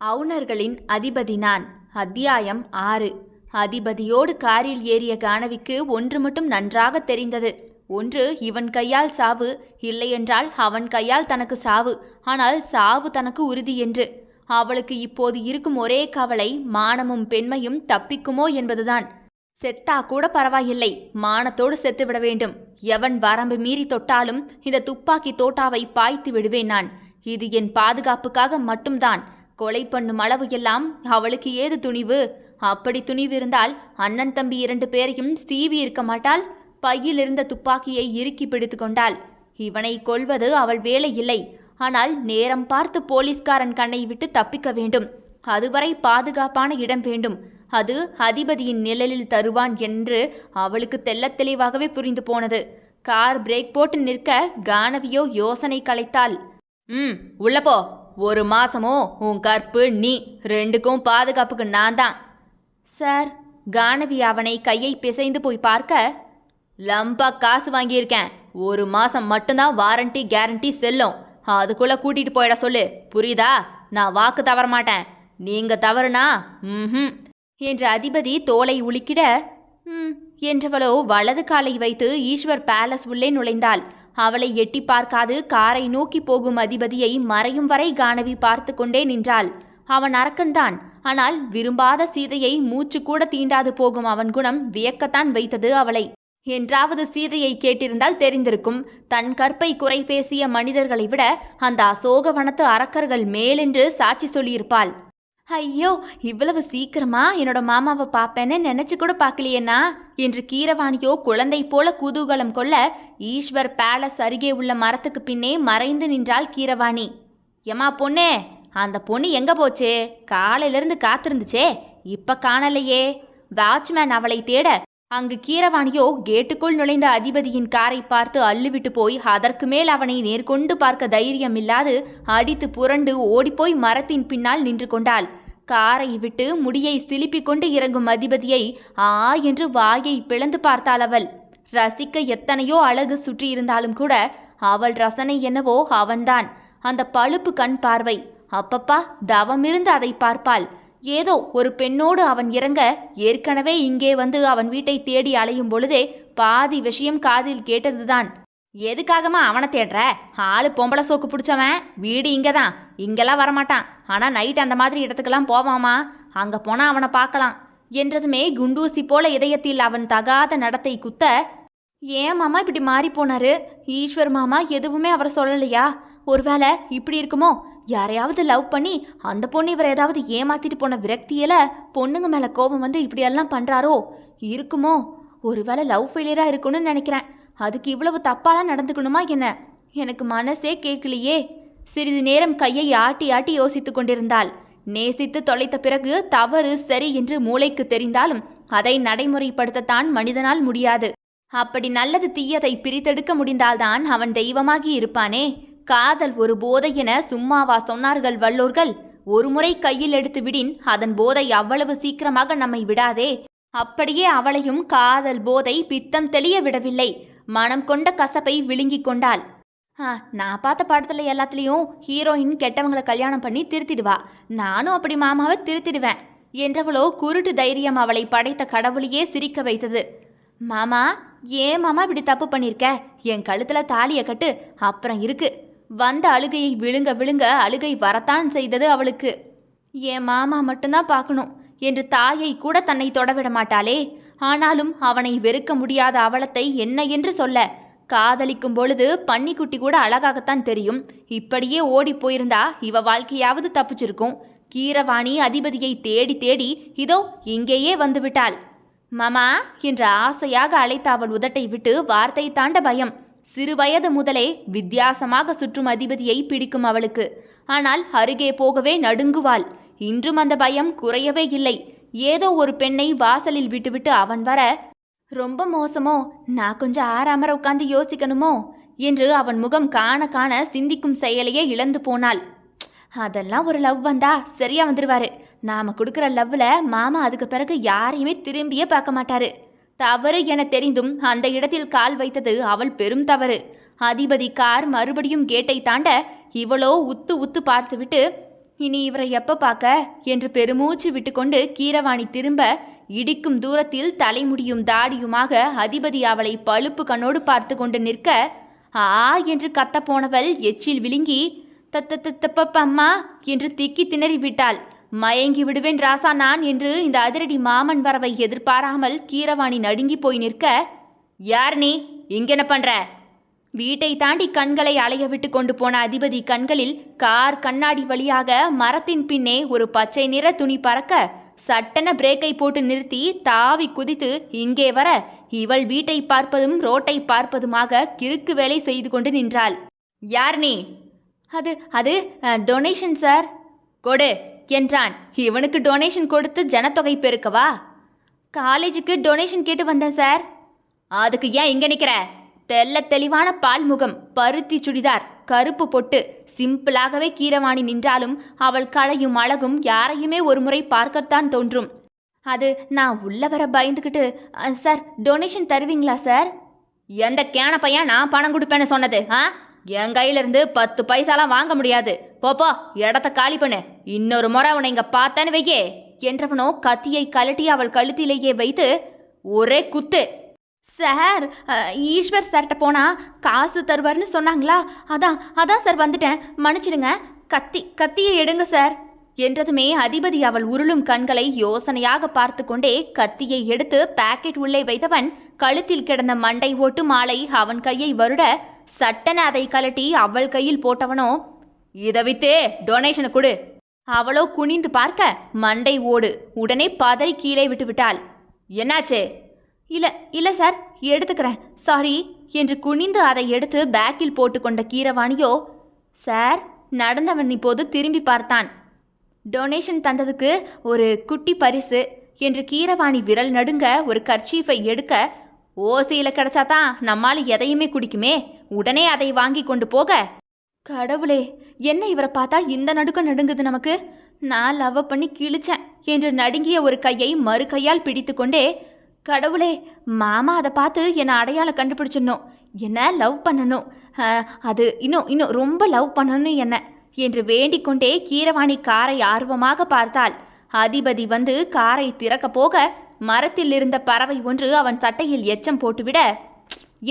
அவுணர்களின் அதிபதி நான். அத்தியாயம் 6. அதிபதியோடு காரில் ஏறிய கானவிக்கு ஒன்று மட்டும் நன்றாக தெரிந்தது. ஒன்று, இவன் கையால் சாவு, இல்லையென்றால் அவன் கையால் தனக்கு சாவு. ஆனால் சாவு தனக்கு உறுதி என்று. அவளுக்கு இப்போது இருக்கும் ஒரே கவலை மானமும் பெண்மையும் தப்பிக்குமோ என்பதுதான். செத்தா கூட பரவாயில்லை, மானத்தோடு செத்துவிட வேண்டும். எவன் வரம்பு மீறி தொட்டாலும் இந்த துப்பாக்கி தோட்டாவை பாய்த்து விடுவேன் நான். இது என் பாதுகாப்புக்காக மட்டும்தான். கொலை பண்ணும் அளவு எல்லாம் அவளுக்கு ஏது துணிவு? அப்படி துணிவு இருந்தால் அண்ணன் தம்பி 2 பேரையும் சீவி இருக்க மாட்டாள்? பையில் இருந்த துப்பாக்கியை இறுக்கி பிடித்து கொண்டாள். இவனை கொல்வது அவள் வேலை இல்லை. ஆனால் நேரம் பார்த்து போலீஸ்காரன் கண்ணை விட்டு தப்பிக்க வேண்டும். அதுவரை பாதுகாப்பான இடம் வேண்டும். அது அதிபதியின் நிழலில் தருவான் என்று அவளுக்கு தெள்ளத் தெளிவாகவே புரிந்து போனது. கார் பிரேக் போட்டு நிற்க கானவியோ யோசனை கலைத்தாள். உள்ள போ. 1 மாசமோ உன் கற்பு நீ, 2க்கும் பாதுகாப்புக்கு நான் தான். சார். கானவி அவனை கையை பிசைந்து போய் பார்க்க, லம்பா காசு வாங்கியிருக்கேன். 1 மாசம் மட்டும்தான் வாரண்டி கேரண்டி செல்லும். அதுக்குள்ள கூட்டிட்டு போயிட சொல்லு, புரியுதா? நான் வாக்கு தவற மாட்டேன். நீங்க தவறுனா என்று அதிபதி தோலை உலுக்கிட, என்றவளோ வலது காலை வைத்து ஈஸ்வர் பேலஸ் உள்ளே நுழைந்தாள். அவளை எட்டி பார்க்காது காரை நோக்கி போகும் அதிபதியை மறையும் வரை கானவி பார்த்து கொண்டே நின்றாள். அவன் அரக்கன்தான். ஆனால் விரும்பாத சீதையை மூச்சு கூட தீண்டாது போகும் அவன் குணம் வியக்கத்தான் வைத்தது அவளை. என்றாவது சீதையை கேட்டிருந்தால் தெரிந்திருக்கும். தன் கற்பை குறை பேசிய மனிதர்களை விட அந்த அசோகவனத்து அரக்கர்கள் மேலென்று சாட்சி சொல்லியிருப்பாள். ஐயோ, இவ்வளவு சீக்கிரமா என்னோட மாமாவை பார்ப்பேன்னு நினைச்சு கூட பார்க்கலையேனா என்று கீரவாணியோ குழந்தை போல குதூகலம் கொள்ள ஈஸ்வர் பேலஸ் அருகே உள்ள மரத்துக்கு பின்னே மறைந்து நின்றாள் கீரவாணி. எம்மா பொண்ணே, அந்த பொண்ணு எங்க போச்சு? காலையிலிருந்து காத்திருந்துச்சே, இப்ப காணலையே. வாட்ச்மேன் அவளை தேட அங்கு கீரவாணியோ கேட்டுக்குள் நுழைந்த அதிபதியின் காரை பார்த்து அள்ளிவிட்டு போய் அதற்கு மேல் அவனை நேர்கொண்டு பார்க்க தைரியம் இல்லாது அடித்து புரண்டு ஓடிப்போய் மரத்தின் பின்னால் நின்று கொண்டாள். காரை விட்டு முடியை சிலிப்பிக் கொண்டு இறங்கும் அதிபதியை ஆ என்று வாயை பிளந்து பார்த்தாள் அவள். ரசிக்க எத்தனையோ அழகு சுற்றி இருந்தாலும் கூட அவள் ரசனை என்னவோ அவன்தான். அந்த பழுப்பு கண் பார்வை, அப்பப்பா தவமிருந்து அதை பார்ப்பாள். ஏதோ ஒரு பெண்ணோடு அவன் இறங்க ஏற்கனவே இங்கே வந்து அவன் வீட்டை தேடி அலையும் பொழுதே பாதி விஷயம் காதில் கேட்டதுதான். எதுக்காகமா அவனை தேடுற? ஆளு பொம்பளை சோக்கு பிடிச்சவன். வீடு இங்கதான், இங்கெல்லாம் வரமாட்டான். ஆனா நைட் அந்த மாதிரி இடத்துக்கெல்லாம் போவாமா, அங்க போனா அவனை பார்க்கலாம் என்றதுமே குண்டூசி போல இதயத்தில் அவன் தகாத நடத்தை குத்த, ஏன் மாமா இப்படி மாறி போனாரு? ஈஸ்வர் மாமா எதுவுமே அவரை சொல்லலையா? ஒருவேளை இப்படி இருக்குமோ? யாரையாவது லவ் பண்ணி அந்த பொண்ணு இவரை ஏதாவது ஏமாத்திட்டு போன விரக்தியில பொண்ணுங்க மேல கோபம் வந்து இப்படியெல்லாம் பண்றாரோ? இருக்குமோ? ஒருவேளை லவ் ஃபெயிலியரா இருக்குன்னு நினைக்கிறேன். அதுக்கு இவ்வளவு தப்பாலாம் நடந்துக்கணுமா என்ன? எனக்கு மனசே கேட்கலையே. சிறிது நேரம் கையை ஆட்டி ஆட்டி யோசித்துக் கொண்டிருந்தாள். நேசித்து தொலைத்த பிறகு தவறு சரி என்று மூளைக்கு தெரிந்தாலும் அதை நடைமுறைப்படுத்தத்தான் மனிதனால் முடியாது. அப்படி நல்லது தீயதை பிரித்தெடுக்க முடிந்தால்தான் அவன் தெய்வமாகி இருப்பானே. காதல் ஒரு போதை என சும்மாவா சொன்னார்கள் வல்லோர்கள்? ஒருமுறை கையில் எடுத்து விடின் அதன் போதை அவ்வளவு சீக்கிரமாக நம்மை விடாதே. அப்படியே அவளையும் காதல் போதை பித்தம் தெளிய விடவில்லை. மனம் கொண்ட கசப்பை விழுங்கி கொண்டாள். நான் பார்த்த படத்துல எல்லாத்துலேயும் ஹீரோயின் கெட்டவங்களை கல்யாணம் பண்ணி திருத்திடுவா. நானும் அப்படி மாமாவை திருத்திடுவேன் என்றவளோ குருட்டு தைரியம் அவளை படைத்த கடவுளையே சிரிக்க வைத்தது. மாமா, ஏன் மாமா இப்படி தப்பு பண்ணிருக்க? என் கழுத்துல தாலிய கட்டு, அப்புறம் இருக்கு. வந்த அழுகையை விழுங்க விழுங்க அழுகை வரத்தான் செய்தது அவளுக்கு. என் மாமா மட்டும்தான் பார்க்கணும் என்று தாயை கூட தன்னை தொடவிட மாட்டாளே. ஆனாலும் அவனை வெறுக்க முடியாத அவலத்தை என்ன என்று சொல்ல? காதலிக்கும் பொழுது பன்னிக்குட்டி கூட அழகாகத்தான் தெரியும். இப்படியே ஓடி போயிருந்தா இவ வாழ்க்கையாவது தப்பிச்சிருக்கும். கீரவாணி அதிபதியை தேடி தேடி இதோ இங்கேயே வந்து விட்டாள். மாமா என்று ஆசையாக அழைத்த அவள் உதட்டை விட்டு வார்த்தை தாண்ட பயம். சிறுவயது முதலே வித்தியாசமாக சுற்றும் அதிபதியை பிடிக்கும் அவளுக்கு. ஆனால் அருகே போகவே நடுங்குவாள். இன்றும் அந்த பயம் குறையவே இல்லை. ஏதோ ஒரு பெண்ணை வாசலில் விட்டுவிட்டு அவன் வர, ரொம்ப மோசமோ, நான் கொஞ்சம் ஆறாமற உட்கார்ந்து யோசிக்கணுமோ என்று அவன் முகம் காண காண சிந்திக்கும் செயலையே இழந்து போனாள். அதெல்லாம் ஒரு லவ் வந்தா சரியா வந்துருவாரு. நாம கொடுக்குற லவ்ல மாமா அதுக்கு பிறகு யாரையுமே திரும்பியே பார்க்க மாட்டாரு. தவறு என தெரிந்தும் அந்த இடத்தில் கால் வைத்தது அவள் பெரும் தவறு. அதிபதி கார் மறுபடியும் கேட்டை தாண்ட இவளோ உத்து உத்து பார்த்துவிட்டு, இனி இவரை எப்ப பார்க்க என்று பெருமூச்சு விட்டுக்கொண்டு கீரவாணி திரும்ப இடிக்கும் தூரத்தில் தலைமுடியும் தாடியுமாக அதிபதி அவளை பழுப்பு கண்ணோடு பார்த்து கொண்டு நிற்க, ஆ என்று கத்த போனவள் எச்சில் விழுங்கி தப்பம்மா என்று திக்கி திணறி விட்டாள். மயங்கி விடுவேன் ராசா நான் என்று இந்த அதிரடி மாமன் வரவை எதிர்பாராமல் கீரவாணி நடுங்கி போய் நிற்க, யார் நீ, இங்கென்ன பண்ற? வீட்டை தாண்டி கண்களை அலைய விட்டு கொண்டு போன அதிபதி கண்களில் கார் கண்ணாடி வழியாக மரத்தின் பின்னே ஒரு பச்சை நிற துணி பறக்க சட்டென பிரேக்கை போட்டு நிறுத்தி தாவி குதித்து இங்கே வர இவள் வீட்டை பார்ப்பதும் ரோட்டை பார்ப்பதுமாக கிறுக்கு வேலை செய்து கொண்டு நின்றாள். யார் நீ? அது அது டொனேஷன் சார். கொடு என்றான். இவனுக்கு டொனேஷன் கொடுத்து ஜனத்தொகை பெருக்கவா? காலேஜுக்கு டொனேஷன் கேட்டு வந்தேன் சார். அதுக்கு ஏன் இங்க நிக்கிற? தெல்ல தெளிவான பால்முகம், பருத்தி சுடிதார், கருப்பு பொட்டு, சிம்பிளாகவே கீரவாணி நின்றாலும் அவள் களையும் அழகும் யாரையுமே ஒரு முறை பார்க்கத்தான் தோன்றும். அது நான் உள்ள வர பயந்துக்கிட்டு. சார் டொனேஷன் தருவீங்களா சார்? எந்த கேன பையன் நான் பணம் கொடுப்பேன்னு சொன்னது? என் கையில இருந்து 10 பைசாலாம் வாங்க முடியாது. போப்போ, இடத்த காலி பண்ணு. இன்னொரு முறை அவனை இங்க பார்த்தேன்னு வையே என்றவனோ கத்தியை கழட்டி அவள் கழுத்திலேயே வைத்து ஒரே குத்து. சார், ஈஸ்வர் சார்கிட்ட போனா காசு தருவார்னு சொன்னாங்களா? அதான் சார் வந்துட்டேன், மன்னிச்சிடுங்க. கத்தியை எடுங்க சார் என்றதுமே அதிபதி அவள் உருளும் கண்களை யோசனையாக பார்த்து கொண்டே கத்தியை எடுத்து பாக்கெட் உள்ளே வைத்தவன் கழுத்தில் கிடந்த மண்டை ஓட்டு மாலை அவன் கையை வருட சட்டென அதை கழட்டி அவள் கையில் போட்டவனோ, இதை வித்து டொனேஷனை கொடு. அவளோ குனிந்து பார்க்க மண்டை ஓடு. உடனே பதறி கீழே விட்டு விட்டாள். என்னாச்சு? இல்ல சார், எடுத்துக்கிறேன், சாரி என்று குனிந்து அதை எடுத்து பேக்கில் போட்டுக்கொண்ட கீரவாணியோ, சார் நடந்தவன் இப்போது திரும்பி பார்த்தான். டொனேஷன் தந்ததுக்கு ஒரு குட்டி பரிசு என்று கீரவாணி விரல் நடுங்க ஒரு கர்ச்சீஃபை எடுக்க, ஓசையில கிடைச்சாதான் நம்மால் எதையுமே குடிக்குமே, உடனே அதை வாங்கி கொண்டு போக. கடவுளே, என்ன இவரை பார்த்தா இந்த நடுக்கம் நடுங்குது நமக்கு? நான் லவ் பண்ணி கிழிச்சேன் என்று நடுங்கிய ஒரு கையை மறு கையால் பிடித்து கொண்டே, கடவுளே, மாமா அதை பார்த்து என்னை அடையாளம் கண்டுபிடிச்சிடணும், என்ன லவ் பண்ணணும், அது இன்னும் ரொம்ப லவ் பண்ணணும் என்ன என்று வேண்டிக் கொண்டே கீரவாணி காரை ஆர்வமாக பார்த்தாள். அதிபதி வந்து காரை திறக்க போக மரத்தில் இருந்த பறவை ஒன்று அவன் சட்டையில் எச்சம் போட்டுவிட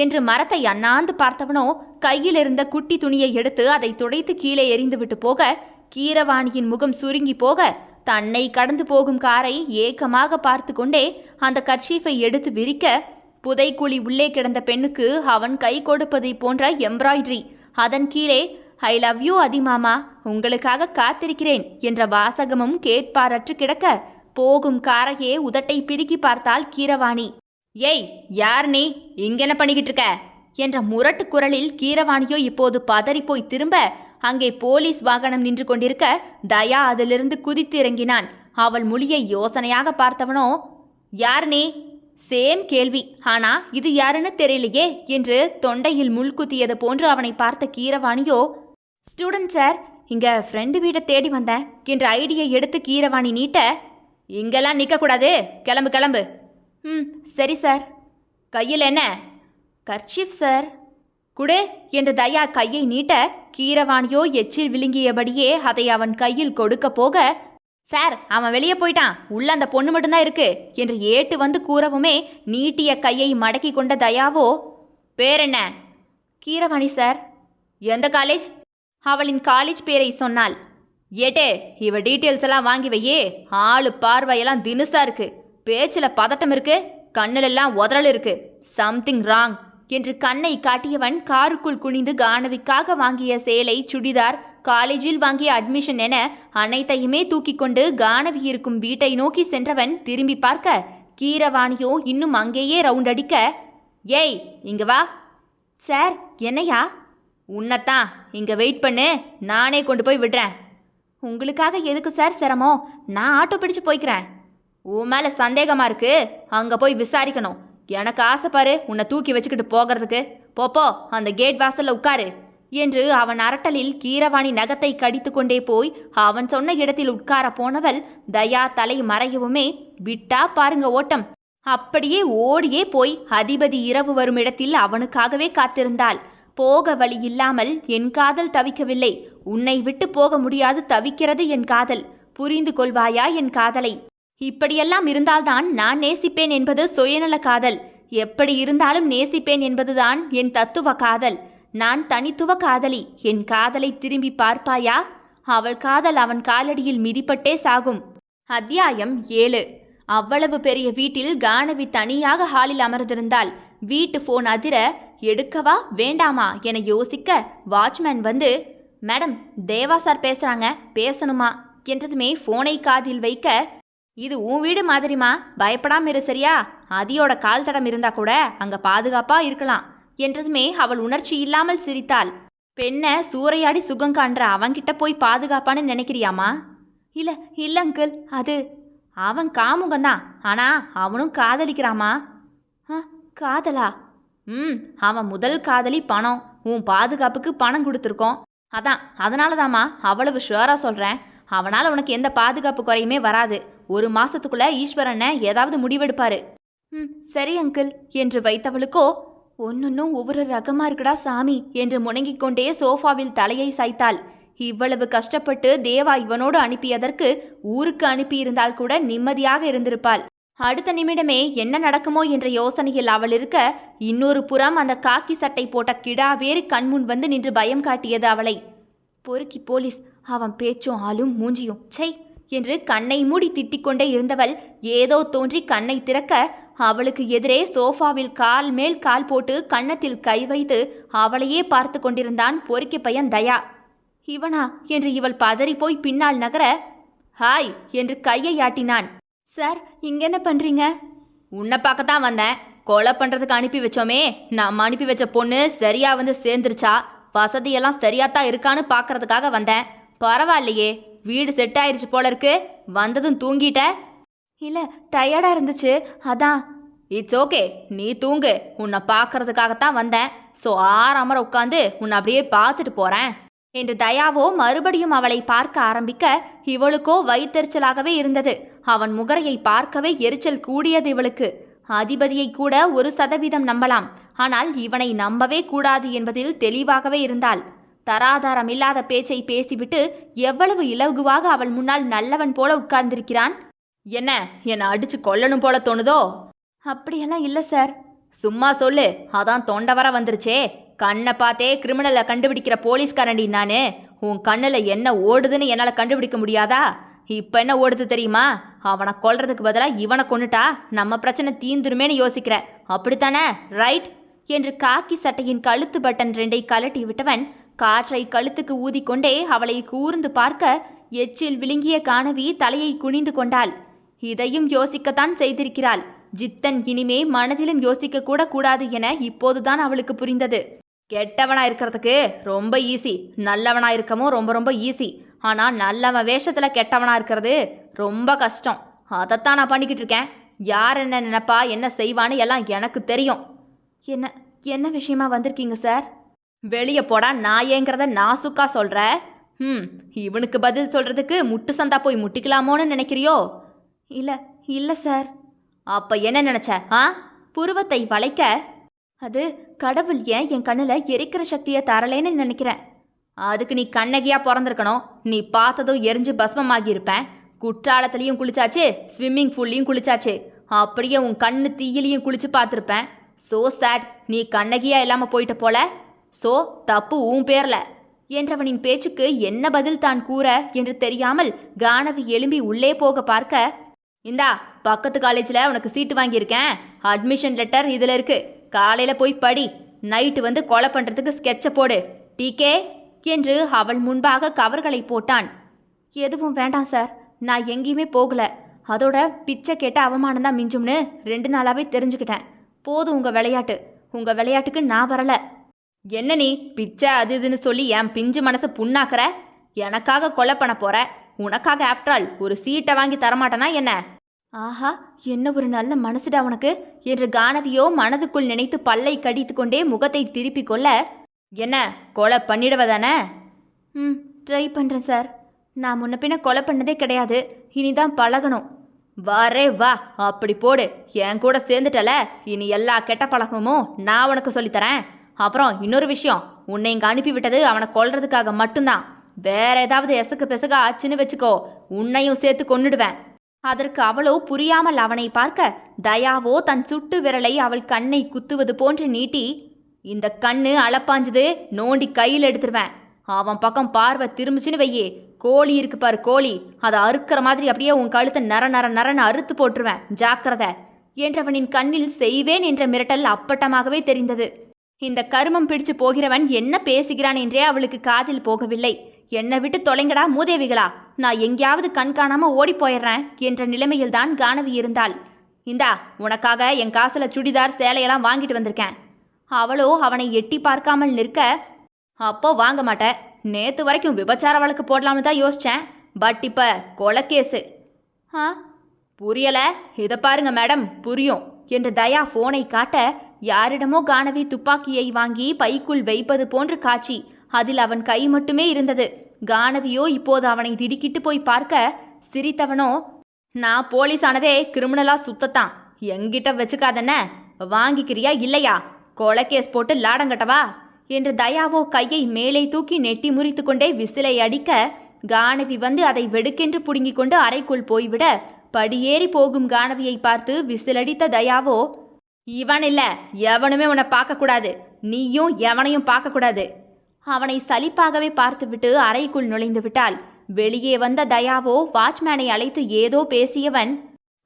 என்று மரத்தை அண்ணாந்து பார்த்தவனோ கையில் இருந்த குட்டி துணியை எடுத்து அதை துடைத்து கீழே எறிந்துவிட்டு போக, கீரவாணியின் முகம் சுருங்கி போக தன்னை கடந்து போகும் காரை ஏக்கமாக பார்த்து கொண்டே அந்த கர்ச்சீஃபை எடுத்து விரிக்க, புதைக்குழி உள்ளே கிடந்த பெண்ணுக்கு அவன் கை கொடுப்பதை போன்ற எம்ப்ராய்டரி, அதன் கீழே ஐ லவ் யூ அதிமாமா, உங்களுக்காக காத்திருக்கிறேன் என்ற வாசகமும் கேட்பாரற்று கிடக்க, போகும் காரையே உதட்டை பிதுக்கி பார்த்தாள் கீரவாணி. ஏய், யார் நீ, இங்கென்ன பண்ணிக்கிட்டு இருக்க என்ற முரட்டு குரலில் கீரவாணியோ இப்போது பதறிப்போய் திரும்ப, அங்கே போலீஸ் வாகனம் நின்று கொண்டிருக்க தயா அதிலிருந்து குதித்து இறங்கினான். அவள் மொழியை யோசனையாக பார்த்தவனோ, யார் நீ? சேம் கேள்வி, ஆனா இது யாருன்னு தெரியலையே என்று தொண்டையில் முள் குத்தியது போன்று அவனை பார்த்த கீரவாணியோ, ஸ்டூடெண்ட் சார், இங்க ஃப்ரெண்டு வீட்டை தேடி வந்தேன் என்று ஐடியை எடுத்து கீரவாணி நீட்ட, இங்கெல்லாம் நிற்கக்கூடாது, கிளம்பு கிளம்பு. சரி சார். கையில் என்ன? Kerchief sir. குடு என்று தயா கையை நீட்ட, கீரவாணியோ எச்சில் விழுங்கியபடியே அதை அவன் கையில் கொடுக்க போக, சார் அவன் வெளியே போயிட்டான், உள்ள அந்த பொண்ணு மட்டும்தான் இருக்கு என்று ஏட்டு வந்து கூறவுமே நீட்டிய கையை மடக்கி கொண்ட தயாவோ, பேர் என்ன? கீரவாணி சார். எந்த காலேஜ்? அவளின் காலேஜ் பேரை சொன்னாள். ஏட்டே, இவ டீட்டெயில்ஸ் எல்லாம் வாங்கி வையே, ஆளு பார்வையெல்லாம் தினுசா இருக்கு, பேச்சில் பதட்டம் இருக்கு, கண்ணிலெல்லாம் உதறல் இருக்கு, சம்திங் ராங் என்று கண்ணை காட்டியவன் காருக்குள் குனிந்து கானவிக்காக வாங்கிய சேலை, சுடிதார், காலேஜில் வாங்கிய அட்மிஷன் என அனைத்தையுமே தூக்கி கொண்டு கானவி இருக்கும் வீட்டை நோக்கி சென்றவன் திரும்பி பார்க்க, கீரவாணியோ இன்னும் அங்கேயே ரவுண்ட் அடிக்க, ஏய் இங்க வா. சார் என்னையா? உன்னைத்தான், இங்க வெயிட் பண்ணு, நானே கொண்டு போய் விடுறேன். உங்களுக்காக எதுக்கு சார் சிரமம், நான் ஆட்டோ பிடிச்சு போய்க்கிறேன். உன் மேல சந்தேகமா இருக்கு, அங்க போய் விசாரிக்கணும். எனக்கு ஆசைப்பாரு உன்னை தூக்கி வச்சுக்கிட்டு போகிறதுக்கு. போப்போ, அந்த கேட் வாசல்ல உட்காரு என்று அவன் அரட்டலில் கீரவாணி நகத்தை கடித்து கொண்டே போய் அவன் சொன்ன இடத்தில் உட்கார போனவள் தயா தலை மறையவுமே விட்டா பாருங்க ஓட்டம். அப்படியே ஓடியே போய் அதிபதி இரவு வரும் இடத்தில் அவனுக்காகவே காத்திருந்தாள். போக வழி இல்லாமல் என் காதல் தவிக்கவில்லை. உன்னை விட்டு போக முடியாது தவிக்கிறது என் காதல். புரிந்து கொள்வாயா என் காதலை? இப்படியெல்லாம் இருந்தால்தான் நான் நேசிப்பேன் என்பது சுயநல காதல். எப்படி இருந்தாலும் நேசிப்பேன் என்பதுதான் என் தத்துவ காதல். நான் தனித்துவ காதலி. என் காதலை திரும்பி பார்ப்பாயா? அவள் காதல் அவன் காலடியில் மிதிப்பட்டே சாகும். அத்தியாயம் 7. அவ்வளவு பெரிய வீட்டில் கானவி தனியாக ஹாலில் அமர்ந்திருந்தாள். வீட்டு போன் அதிர எடுக்கவா வேண்டாமா என யோசிக்க வாட்ச்மேன் வந்து, மேடம், தேவா சார் பேசுறாங்க, பேசணுமா என்றதுமே போனை காதில் வைக்க, இது உன் வீடு மாதிரிமா, பயப்படாம இரு சரியா? அதியோட கால் தடம் இருந்தா கூட அங்க பாதுகாப்பா இருக்கலாம் என்றதுமே அவள் உணர்ச்சி இல்லாமல் சிரித்தாள். பெண்ண சூறையாடி சுகம் காண்ற அவன்கிட்ட போய் பாதுகாப்பான்னு நினைக்கிறியாமா? இல்ல அங்கிள், அது அவன் காமுகந்தான். ஆனா அவனும் காதலிக்கிறாமா. காதலா? அவன் முதல் காதலி பணம். உன் பாதுகாப்புக்கு பணம் கொடுத்துருக்கோம். அதனாலதாம்மா அவ்வளவு ஷுவரா சொல்றேன். அவனால உனக்கு எந்த பாதுகாப்பு குறையுமே வராது. 1 மாசத்துக்குள்ள ஈஸ்வரனை ஏதாவது முடிவெடுப்பாரு. சரி அங்கிள் என்று வைத்தவளுக்கோ, ஒன்னொன்னும் ஒவ்வொரு ரகமா இருக்குடா சாமி என்று முணங்கிக் கொண்டே சோஃபாவில் தலையை சாய்த்தாள். இவ்வளவு கஷ்டப்பட்டு தேவா இவனோடு அனுப்பியதற்கு ஊருக்கு அனுப்பியிருந்தால் கூட நிம்மதியாக இருந்திருப்பாள். அடுத்த நிமிடமே என்ன நடக்குமோ என்ற யோசனையில் அவள் இருக்க, இன்னொரு புறம் அந்த காக்கி சட்டை போட்ட கிடா வேறு கண்முன் வந்து நின்று பயம் காட்டியது அவளை. பொறுக்கி போலீஸ், அவன் பேச்சும் ஆளும் மூஞ்சியும் சை என்று கண்ணை மூடி திட்டிக்கொண்டே இருந்தவள் ஏதோ தோன்றி கண்ணை திறக்க, அவளுக்கு எதிரே சோஃபாவில் கால் மேல் கால் போட்டு கன்னத்தில் கை வைத்து அவளையே பார்த்து கொண்டிருந்தான் பொறுக்கி பையன் தயா. இவனா என்று இவள் பதறி போய் பின்னால் நகர, ஹாய் என்று கையை ஆட்டினான். சார், இங்க என்ன பண்றீங்க? உன்னை பார்க்கத்தான் வந்தேன். கொலை பண்றதுக்கு அனுப்பி வச்சோமே, நம்ம அனுப்பி வச்ச பொண்ணு சரியா வந்து சேர்ந்துருச்சா, வசதியெல்லாம் சரியாத்தான் இருக்கான்னு பாக்குறதுக்காக வந்தேன். பரவாயில்லையே, வீடு செட் ஆயிடுச்சு போல இருக்கு. வந்ததும் தூங்கிட்ட? இல்ல, டயர்டா இருந்துச்சு, அதான். இட்ஸ் ஓகே, நீ தூங்கு. உன்னை பார்க்கறதுக்காகத்தான் வந்தேன். ஸோ ஆறாமற உட்காந்து உன்னை அப்படியே பார்த்துட்டு போறேன் என்று தயாவோ மறுபடியும் அவளை பார்க்க ஆரம்பிக்க, இவளுக்கோ வயிற்றெரிச்சலாகவே இருந்தது. அவன் முகரையை பார்க்கவே எரிச்சல் கூடியது இவளுக்கு. அதிபதியை கூட 1% நம்பலாம், ஆனால் இவனை நம்பவே கூடாது என்பதில் தெளிவாகவே இருந்தாள். தராதாரம் இல்லாத பேச்சை பேசிவிட்டு எவ்வளவு இலகுவாக அவள் முன்னால் நல்லவன் போல உட்கார்ந்திருக்கிறான். என்ன அடிச்சு கொல்லணும் போல தோணுதோ? அப்படியெல்லாம் இல்ல சார். சும்மா சொல்லு, அதான் தொண்டை வர வந்துருச்சே. கண்ணை பார்த்தே கிரிமினலை கண்டுபிடிக்கிற போலீஸ்காரண்டி நானு. உன் கண்ணுல என்ன ஓடுதுன்னு என்னால கண்டுபிடிக்க முடியாதா? இப்ப என்ன ஓடுது தெரியுமா? அவனை கொல்றதுக்கு பதிலா இவனை கொன்னுட்டா நம்ம பிரச்சனை தீந்துருமேன்னு யோசிக்கிற, அப்படித்தானே? ரைட் என்று காக்கி சட்டையின் கழுத்து பட்டன் 2ஐ கலட்டி விட்டவன் காற்றை கழுத்துக்கு ஊதிக்கொண்டே அவளை கூர்ந்து பார்க்க, எச்சில் விழுங்கிய கானவி தலையை குனிந்து கொண்டாள். இதையும் யோசிக்கத்தான் செய்திருக்கிறாள். ஜித்தன் இனிமே மனதிலும் யோசிக்க கூட கூடாது என இப்போதுதான் அவளுக்கு புரிந்தது. கெட்டவனா இருக்கிறதுக்கு ரொம்ப ஈஸி, நல்லவனா இருக்கவும் ரொம்ப ரொம்ப ஈஸி. ஆனா நல்லவன் வேஷத்துல கெட்டவனா இருக்கிறது ரொம்ப கஷ்டம். அதைத்தான் நான் பண்ணிக்கிட்டு இருக்கேன். யார் என்ன நினைப்பா, என்ன செய்வான்னு எல்லாம் எனக்கு தெரியும். என்ன விஷயமா வந்திருக்கீங்க சார்? வெளியே போடா நாயேங்கிறத நாசுக்கா சொல்ற. இவனுக்கு பதில் சொல்றதுக்கு முட்டு சந்தா போய் முட்டிக்கலாமோன்னு நினைக்கிறியோ? இல்ல சார். அப்ப என்ன நினைச்ச? புருவத்தை வளைக்க, அது கடவுள் ஏன் என் கண்ணுல எரிக்கிற சக்தியை தரலேன்னு நினைக்கிறேன். அதுக்கு நீ கண்ணகியா பிறந்திருக்கணும். நீ பார்த்ததும் எரிஞ்சு பஸ்மமாகி இருப்பேன். குற்றாலத்திலையும் குளிச்சாச்சு, ஸ்விம்மிங் பூல்லையும் குளிச்சாச்சு, அப்படியே உன் கண்ணு தீயிலையும் குளிச்சு பார்த்துருப்பேன். சோ சேட், நீ கண்ணகியா இல்லாம போயிட்ட போல. சோ தப்பு உன் பேர்ல என்றவனின் பேச்சுக்கு என்ன பதில் தான் கூற என்று தெரியாமல் கானவி எழும்பி உள்ளே போக பார்க்க, இந்தா பக்கத்து காலேஜ்ல உனக்கு சீட்டு வாங்கியிருக்கேன். அட்மிஷன் லெட்டர் இதுல இருக்கு. காலையில போய் படி. நைட்டு வந்து கொலை பண்றதுக்கு ஸ்கெட்ச போடு. டீகே என்று அவள் முன்பாக கவர்களை போட்டான். எதுவும் வேண்டாம் சார், நான் எங்கேயுமே போகல. அதோட பிச்சை கேட்ட அவமானம் தான் மிஞ்சும்னு 2 நாளாவே தெரிஞ்சுக்கிட்டேன். போதும் உங்க விளையாட்டு. உங்க விளையாட்டுக்கு நான் வரல. என்ன நீ பிச்சை அது இதுன்னு சொல்லி என் பிஞ்சு மனசை புண்ணாக்குற? எனக்காக கொலை பண்ண போற. உனக்காக ஆஃப்டர் ஆல் ஒரு சீட்டை வாங்கி தரமாட்டனா என்ன? ஆஹா, என்ன ஒரு நல்ல மனசுடா உனக்கு என்று கானவியோ மனதுக்குள் நினைத்து பல்லை கடித்து கொண்டே முகத்தை திருப்பி கொள்ள, என்ன கொலை பண்ணிடுவதானே? ட்ரை பண்றேன் சார். நான் முன்ன பின்ன கொலை பண்ணதே கிடையாது. இனிதான் பழகணும். வரே வா, அப்படி போடு. என் கூட சேர்ந்துட்டல, இனி எல்லா கெட்ட பழக்கமும் நான் உனக்கு சொல்லித்தரேன். அப்புறம் இன்னொரு விஷயம், உன்னை இங்க அனுப்பி விட்டது அவனை கொல்றதுக்காக மட்டும்தான். வேற ஏதாவது எசக்கு பெசகா ஆச்சுன்னு வச்சுக்கோ, உன்னையும் சேர்த்து கொன்னுடுவேன். அதற்கு அவளோ புரியாமல் அவனை பார்க்க, தயாவோ தன் சுட்டு விரலை அவள் கண்ணை குத்துவது போன்று நீட்டி, இந்த கண்ணு அளப்பாஞ்சுது, நோண்டி கையில் எடுத்துருவேன். அவன் பக்கம் பார்வை திரும்பிச்சுன்னு வையே, கோழி இருக்கு பாரு கோழி, அதை அறுக்கிற மாதிரி அப்படியே உன் கழுத்தை நர நர நரன்னு அறுத்து போட்டுருவேன், ஜாக்கிரதை என்றவனின் கண்ணில் செய்வேன் என்ற மிரட்டல் அப்பட்டமாகவே தெரிந்தது. இந்த கருமம் பிடிச்சு போகிறவன் என்ன பேசுகிறான் என்றே அவளுக்கு காதில் போகவில்லை. என்னை விட்டு தொலைங்கடா மூதேவிகளா, நான் எங்கேயாவது கண் காணாம ஓடி போயிடுறேன் என்ற நிலைமையில்தான் கானவி இருந்தாள். இந்தா உனக்காக என் காசுல சுடிதார் சேலையெல்லாம் வாங்கிட்டு வந்திருக்கேன். அவளோ அவனை எட்டி பார்க்காமல் நிற்க, அப்போ வாங்க மாட்டேன், நேத்து வரைக்கும் விபச்சார வழக்கு போடலாம்னு தான் யோசிச்சேன், பட் இப்ப கொலைக்கேசு. புரியல, இதை பாருங்க மேடம் புரியும் என்று தயா போனை காட்ட, யாரிடமோ கானவி துப்பாக்கியை வாங்கி பைக்குள் வைப்பது போன்று காட்சி. அதில் அவன் கை மட்டுமே இருந்தது. கானவியோ இப்போது அவனை திடுக்கிட்டு போய் பார்க்க, சிரித்தவனோ, நான் போலீஸ் ஆனதே கிரிமினலா சுத்தத்தான், எங்கிட்ட வச்சுக்காதன, வாங்கிக்கிறியா இல்லையா, கொலைக்கேஸ் போட்டு லாடங்கட்டவா என்று தயாவோ கையை மேலே தூக்கி நெட்டி முறித்து கொண்டே விசிலை அடிக்க, கானவி வந்து அதை வெடுக்கென்று புடுங்கிக் கொண்டு அறைக்குள் போய்விட, படியேறி போகும் கானவியை பார்த்து விசிலடித்த தயாவோ, இவன் இல்ல எவனுமே உன்னை பார்க்கக்கூடாது, நீயும் எவனையும் பார்க்கக்கூடாது. அவனை சலிப்பாகவே பார்த்துவிட்டு அறைக்குள் நுழைந்து விட்டாள். வெளியே வந்த தயாவோ வாட்ச்மேனை அழைத்து ஏதோ பேசியவன்,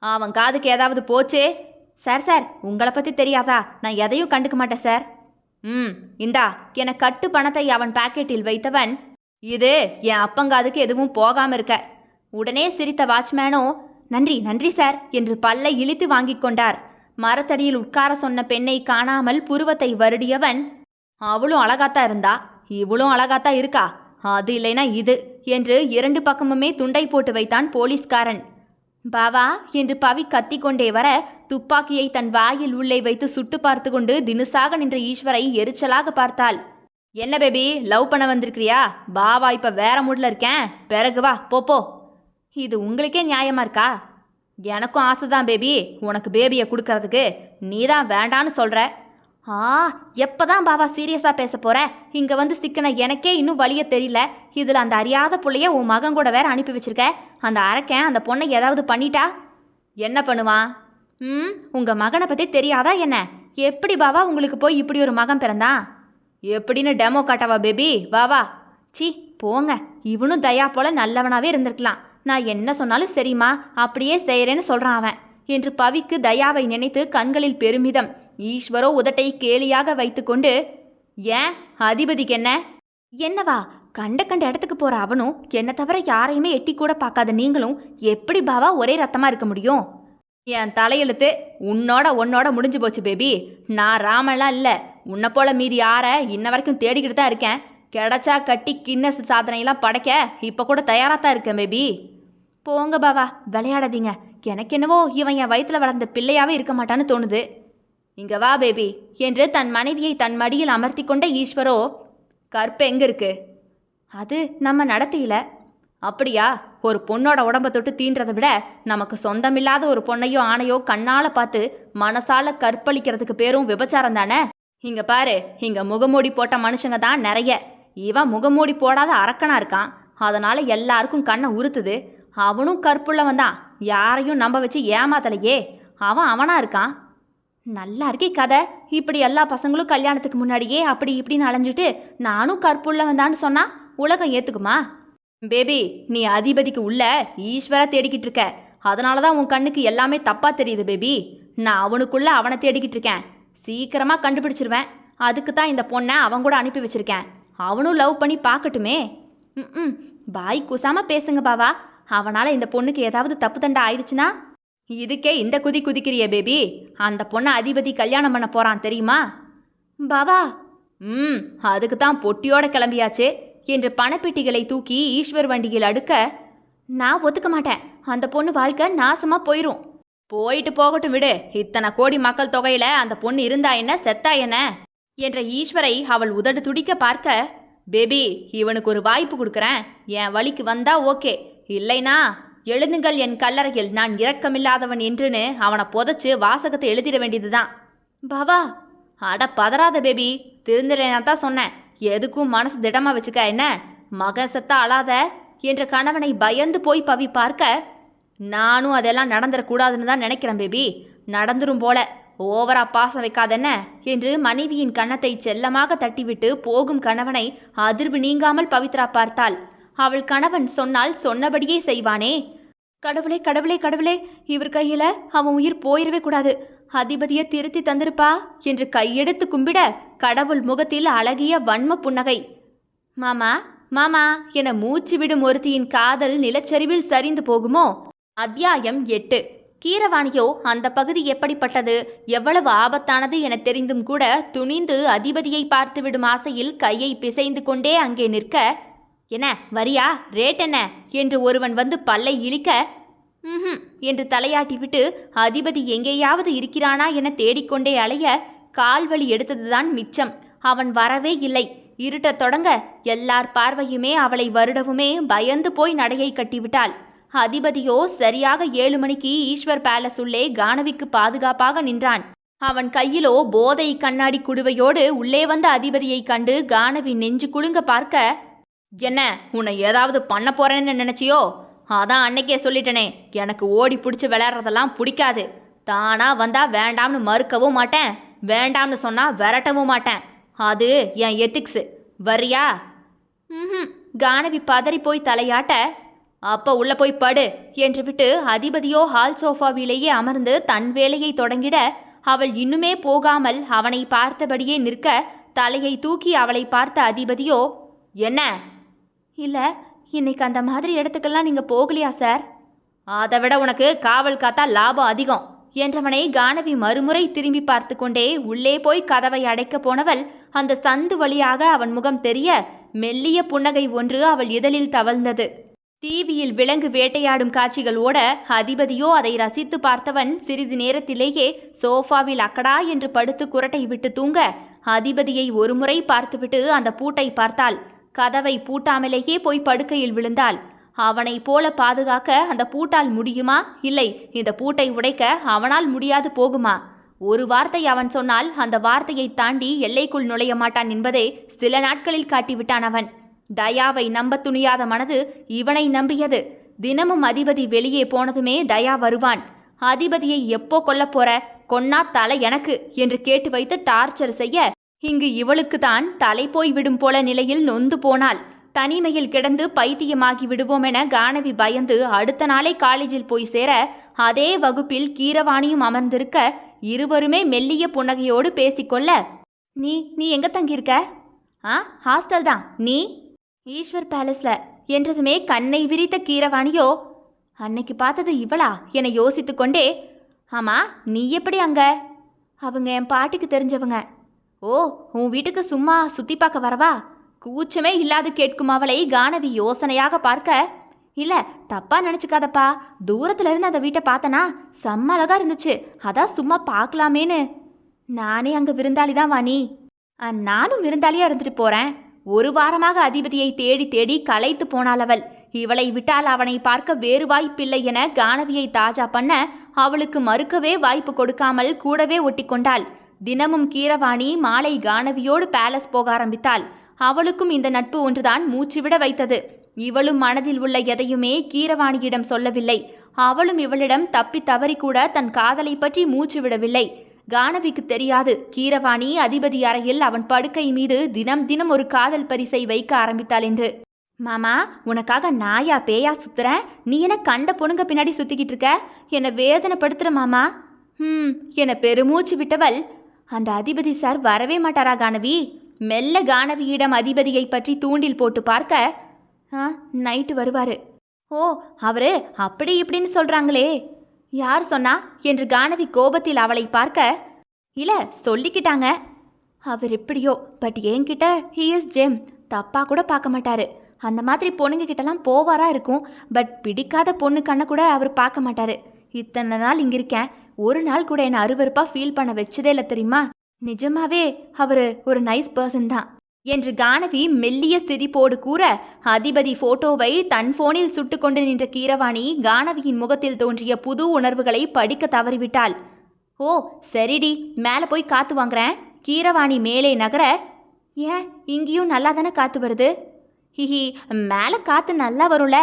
அவன் காதுக்கு ஏதாவது போச்சே? சார் சார், உங்களை பத்தி தெரியாதா, நான் எதையும் கண்டுக்க மாட்டேன் சார். இந்தா என கட்டு பணத்தை அவன் பாக்கெட்டில் வைத்தவன், இது என் அப்பங்காதுக்கு எதுவும் போகாம இருக்க. உடனே சிரித்த வாட்ச்மேனோ, நன்றி நன்றி சார் என்று பல்லை இழித்து வாங்கிக் கொண்டார். மரத்தடியில் உட்கார சொன்ன பெண்ணை காணாமல் புருவத்தை வருடியவன், அவளும் அழகாத்தான் இருந்தா, இவளும் அழகாத்தான் இருக்கா, அது இல்லைனா இது என்று இரண்டு பக்கமுமே துண்டை போட்டு வைத்தான் போலீஸ்காரன். பாவா என்று பவி கத்திக்கொண்டே வர, துப்பாக்கியை தன் வாயில் உள்ளே வைத்து சுட்டு பார்த்து கொண்டு தினுசாக நின்ற ஈஸ்வரை எரிச்சலாக பார்த்தாள். என்ன பேபி, லவ் பண்ண வந்திருக்கிறியா? பாவா இப்ப வேற மூட்ல இருக்கேன், பிறகு வா போ. இது உங்களுக்கே நியாயமா இருக்கா? எனக்கும் ஆசைதான் பேபி உனக்கு பேபியை கொடுக்கறதுக்கு, நீதான் வேண்டான்னு சொல்ற. எப்பதான் பாவா சீரியஸா பேச போற? இங்க வந்து சிக்கன எனக்கே இன்னும் வழிய தெரியல. இதுல அந்த அறியாத புள்ளைய உன் மகன் கூட வேற அனுப்பி வச்சிருக்க. அந்த அரக்கன் அந்த பொண்ணை ஏதாவது பண்ணிட்டா என்ன பண்ணுவான்? உங்க மகனை பத்தி தெரியாதா என்ன? எப்படி பாவா உங்களுக்கு போய் இப்படி ஒரு மகன் பிறந்தான்? எப்படின்னு டெமோ காட்டவா பேபி? வா. சி போங்க, இவனும் தயா போல நல்லவனாவே இருந்திருக்கலாம். நான் என்ன சொன்னாலும் சரிம்மா அப்படியே செய்யறேன்னு சொல்றான் அவன் என்று பவிக்கு தயாவை நினைத்து கண்களில் பெருமிதம். ஈஸ்வரோ உதட்டை கேலியாக வைத்துக்கொண்டு, ஏன் அதிபதிக்கு என்னவா? கண்ட இடத்துக்கு போற அவனும் என்ன தவிர யாரையுமே எட்டி கூட பார்க்காத நீங்களும் எப்படி பாவா ஒரே ரத்தமா இருக்க முடியும்? என் தலையெழுத்து உன்னோட முடிஞ்சு போச்சு பேபி. நான் ராமன்லாம் இல்ல, உன்னை போல மீதி யார இன்ன வரைக்கும் தேடிக்கிட்டு தான் இருக்கேன். கிடைச்சா கட்டி கின்னஸ் சாதனையெல்லாம் படைக்க இப்ப கூட தயாராத்தான் இருக்கேன் பேபி. போங்க பாவா, விளையாடாதீங்க. எனக்கு என்னவோ இவன் என் வயிற்றுல வளர்ந்த பிள்ளையாவே இருக்க மாட்டான்னு தோணுது. இங்க வா பேபி என்று தன் மனைவியை தன் மடியில் அமர்த்தி கொண்ட ஈஸ்வரோ, கற்பு எங்க இருக்கு? அது நம்ம நடத்தையில. அப்படியா? ஒரு பொண்ணோட உடம்ப தொட்டு தீன்றதை விட நமக்கு சொந்தமில்லாத ஒரு பொண்ணையோ ஆணையோ கண்ணால பார்த்து மனசால கற்பழிக்கிறதுக்கு பேரும் விபச்சாரம் தானே. இங்க பாரு, இங்க முகமூடி போட்ட மனுஷங்க தான் நிறைய. இவன் முகமூடி போடாத அரக்கனா இருக்கான், அதனால எல்லாருக்கும் கண்ணை உறுத்துது. அவனும் கற்புள்ளவன் தான், யாரையும் நம்ப வச்சு ஏமாத்தலையே. அவனா இருக்கான். நல்லா இருக்கே கதை. இப்படி எல்லா பசங்களும் கல்யாணத்துக்கு முன்னாடியே அப்படி இப்படின்னு அலைஞ்சிட்டு நானும் கற்புள்ளவன் தான் சொன்னா உலகம் ஏத்துக்குமா? பேபி, நீ அதிபதிக்கு உள்ள ஈஸ்வர தேடிக்கிட்டு இருக்க, அதனாலதான் உன் கண்ணுக்கு எல்லாமே தப்பா தெரியுது பேபி. நான் அவனுக்குள்ள அவனை தேடிக்கிட்டு இருக்கேன், சீக்கிரமா கண்டுபிடிச்சிருவேன். அதுக்கு தான் இந்த பொண்ணை அவன் கூட அனுப்பி வச்சிருக்கேன். அவனும் லவ் பண்ணி பார்க்கட்டுமே. பாய் குசாம பேசுங்க பாவா. அவனால இந்த பொண்ணுக்கு ஏதாவது தப்பு தண்டா ஆயிடுச்சுன்னா? இதுக்கே இந்த குதிக்கிறிய பேபி. அந்த பொண்ணை அதிபதி கல்யாணம் பண்ண போறான் தெரியுமா? பாவா, அதுக்கு தான் பொட்டியோட கிளம்பியாச்சு என்று பணப்பெட்டிகளை தூக்கி ஈஸ்வர் வண்டியில் அடுக்க, நான் ஒத்துக்க மாட்டேன். அந்த பொண்ணு வாழ்க்கை நாசமா போயிரும். போயிட்டு போகட்டும் விடு. இத்தனை கோடி மக்கள் தொகையில அந்த பொண்ணு இருந்தா என்ன செத்தா என்ன என்ற ஈஸ்வரை அவள் உதடு துடிக்க பார்க்க, பேபி இவனுக்கு ஒரு வாய்ப்பு கொடுக்குறேன். என் வழிக்கு வந்தா ஓகே, இல்லைனா எழுதுங்கள் என் கல்லறையில் நான் இரக்கமில்லாதவன் என்றுன்னு அவனை புதைச்சு வாசகத்தை எழுதிட வேண்டியதுதான். பாவா, அட பதறாத பேபி, திருந்தலைனா தான் சொன்னேன். எதுக்கும் மனசு திடமா வச்சுக்க என்ன. மகன் செத்தா அழாத என்ற கணவனை பயந்து போய் பவி பார்க்க, நானும் அதெல்லாம் நடந்துடக்கூடாதுன்னு தான் நினைக்கிறேன் பேபி. நடந்துரும் போல, ஓவரா பாசம் வைக்காதென்ன என்று மனைவியின் கன்னத்தை செல்லமாக தட்டிவிட்டு போகும் கணவனை அதிர்வு நீங்காமல் பவித்ரா பார்த்தாள். அவள் கணவன் சொன்னால் சொன்னபடியே செய்வானே. கடவுளே கடவுளே கடவுளே, இவர் கையில அவன் உயிர் போயிடவே கூடாது. அதிபதியை திருத்தி தந்திருப்பா என்று கையெடுத்து கும்பிட கடவுள் முகத்தில் அழகிய வன்ம புன்னகை. மாமா மாமா என மூச்சு விடும் ஒருத்தியின் காதல் நிலச்சரிவில் சரிந்து போகுமோ? அத்தியாயம் 8. கீரவாணியோ அந்த பகுதி எப்படிப்பட்டது, எவ்வளவு ஆபத்தானது என தெரிந்தும் கூட துணிந்து அதிபதியை பார்த்துவிடும் ஆசையில் கையை பிசைந்து கொண்டே அங்கே நிற்க, என்ன வரியா, ரேட் என்ன என்று ஒருவன் வந்து பல்லை இழிக்க, என்று தலையாட்டிவிட்டு அதிபதி எங்கேயாவது இருக்கிறானா என தேடிக்கொண்டே அலைய கால்வலி எடுத்ததுதான் மிச்சம். அவன் வரவே இல்லை. இருட்டத் தொடங்க எல்லார் பார்வையுமே அவளை வருடவுமே பயந்து போய் நடையை கட்டிவிட்டாள். அதிபதியோ சரியாக 7 மணிக்கு ஈஸ்வர் பேலஸ் உள்ளே கானவிக்கு பாதுகாப்பாக நின்றான். அவன் கையிலோ போதை கண்ணாடி குடுவையோடு உள்ளே வந்த அதிபதியை கண்டு கானவி நெஞ்சு குலுங்க பார்க்க, என்ன உன்னை ஏதாவது பண்ண போறேன்னு நினைச்சியோ? அதான் அன்னைக்கே சொல்லிட்டனே, எனக்கு ஓடி பிடிச்சி விளையாடுறதெல்லாம் பிடிக்காது. தானா வந்தா வேண்டாம்னு மறுக்கவும் மாட்டேன், வேண்டாம்னு சொன்னா விரட்டவும் மாட்டேன். அது என் எத்திக்ஸு. வரியா? கானவி பதறி போய் தலையாட்ட, அப்ப உள்ள போய் படு என்று விட்டு அதிபதியோ ஹால் சோஃபாவிலேயே அமர்ந்து தன் வேலையை தொடங்கிட, அவள் இன்னுமே போகாமல் அவனை பார்த்தபடியே நிற்க தலையை தூக்கி அவளை பார்த்த அதிபதியோ, என்ன? இல்ல, இன்னைக்கு அந்த மாதிரி இடத்துக்கெல்லாம் நீங்க போகலையா சார்? அதை விட உனக்கு காவல் காத்தா லாபம் அதிகம் என்றவனை கானவி மறுமுறை திரும்பி பார்த்து கொண்டே உள்ளே போய் கதவை அடைக்க போனவள் அந்த சந்து வழியாக அவன் முகம் தெரிய மெல்லிய புன்னகை ஒன்று அவள் இதழில் தவழ்ந்தது. டிவியில் விலங்கு வேட்டையாடும் காட்சிகள் ஓட அதிபதியோ அதை ரசித்து பார்த்தவன் சிறிது நேரத்திலேயே சோஃபாவில் அக்கடா என்று படுத்து குரட்டை விட்டு தூங்க அதிபதியை ஒருமுறை பார்த்துவிட்டு அந்த பூட்டை பார்த்தாள். கதவை பூட்டாமலேயே போய் படுக்கையில் விழுந்தாள். அவனை போல பாதுகாக்க அந்த பூட்டால் முடியுமா? இல்லை, இந்த பூட்டை உடைக்க அவனால் முடியாது போகுமா? ஒரு வார்த்தை அவன் சொன்னால் அந்த வார்த்தையை தாண்டி எல்லைக்குள் நுழைய மாட்டான் என்பதை சில நாட்களில் காட்டிவிட்டான் அவன். தயாவை நம்ப துணியாத மனது இவனை நம்பியது. தினமும் அதிபதி வெளியே போனதுமே தயா வருவான். அதிபதியை எப்போ கொல்லப் போற? கொன்னா தலை எனக்கு என்று கேட்டு வைத்து டார்ச்சர் செய்ய இங்கு இவளுக்கு தான் தலை போய் விடும் போல நிலையில் நொந்து போனாள். தனிமையில் கிடந்து பைத்தியமாகி விடுவோம் என கானவி பயந்து அடுத்த நாளே காலேஜில் போய் சேர அதே வகுப்பில் கீரவாணியும் அமர்ந்திருக்க இருவருமே மெல்லிய புன்னகையோடு பேசிக்கொள்ள, நீ எங்க தங்கியிருக்க? ஹாஸ்டல் தான். நீ? ஈஸ்வர் பேலஸ்ல என்றதுமே கண்ணை விரித்த கீரவாணியோ, அன்னைக்கு பார்த்தது இவளா என யோசித்து கொண்டே, ஆமா நீ எப்படி அங்க? அவங்க என் பாட்டிக்கு தெரிஞ்சவங்க. ஓ, உன் வீட்டுக்கு சும்மா சுத்தி பார்க்க வரவா? கூச்சமே இல்லாது கேட்கும் அவளை கானவி யோசனையாக பார்க்க, இல்ல தப்பா நினைச்சுக்காதப்பா, தூரத்துல இருந்து அந்த வீட்டை பார்த்தனா செம்ம அழகா இருந்துச்சு, அதான் சும்மா பார்க்கலாமேன்னு. நானே அங்க விருந்தாளிதான் வாணி. நானும் விருந்தாளியா இருந்துட்டு போறேன். ஒரு வாரமாக அதிபதியை தேடி தேடி களைத்து போனாள் அவள். இவளை விட்டால் அவனை பார்க்க வேறு வாய்ப்பில்லை என கானவியை தாஜா பண்ண அவளுக்கு மறுக்கவே வாய்ப்பு கொடுக்காமல் கூடவே ஒட்டி கொண்டாள். தினமும் கீரவாணி மாலை கானவியோடு பேலஸ் போக ஆரம்பித்தாள். அவளுக்கும் இந்த நட்பு ஒன்றுதான் மூச்சுவிட வைத்தது. இவளும் மனதில் உள்ள எதையுமே கீரவாணியிடம் சொல்லவில்லை. அவளும் இவளிடம் தப்பி தவறி கூட தன் காதலை பற்றி மூச்சு விடவில்லை. கானவிக்கு தெரியாது கீரவாணி அதிபதி அறையில் அவன் படுக்கை மீது தினம் தினம் ஒரு காதல் பரிசை வைக்க ஆரம்பித்தாள் என்று. மாமா, உனக்காக நாயா பேயா சுத்துறேன், நீ என கண்ட பொண்ணுங்க பின்னாடி சுத்திக்கிட்டு இருக்க, என்னை வேதனைப்படுத்துற மாமா என பெருமூச்சு விட்டவள், அந்த அதிபதி சார் வரவே மாட்டாரா கானவி? மெல்ல கானவியிடம் அதிபதியை பற்றி தூண்டில் போட்டு பார்க்க, நைட்டு வருவாரு. ஓ, அவரு அப்படி இப்படின்னு சொல்றாங்களே, யார் சொன்னா என்று கானவி கோபத்தில் அவளை பார்க்க, இல்ல சொல்லிக்கிட்டாங்க. அவர் எப்படியோ, பட் என்கிட்ட ஹி இஸ் ஜெம், தப்பா கூட பார்க்க மாட்டாரு. அந்த மாதிரி பொண்ணுங்க கிட்டலாம் போவாரா இருக்கும், பட் பிடிக்காத பொண்ணு கண்ணை கூட அவர் பார்க்க மாட்டாரு. இத்தனை நாள் இங்க இருக்கேன், ஒரு நாள் கூட என்னை அருவருப்பா ஃபீல் பண்ண வச்சதே இல்லை தெரியுமா? நிஜமாவே அவரு ஒரு நைஸ் பர்சன் தான் என்று கானவி மெல்லிய சிரிப்போடு கூற, அதிபதி போட்டோவை தன் போனில் சுட்டு கொண்டு நின்ற கீரவாணி கானவியின் முகத்தில் தோன்றிய புது உணர்வுகளை படிக்க தவறிவிட்டாள். ஓ சரிடி, மேலே போய் காத்து வாங்குறேன் கீரவாணி மேலே நகர, ஏன் இங்கேயும் நல்லா தானே காத்து வருது? ஹிஹி, மேலே காத்து நல்லா வரும்ல.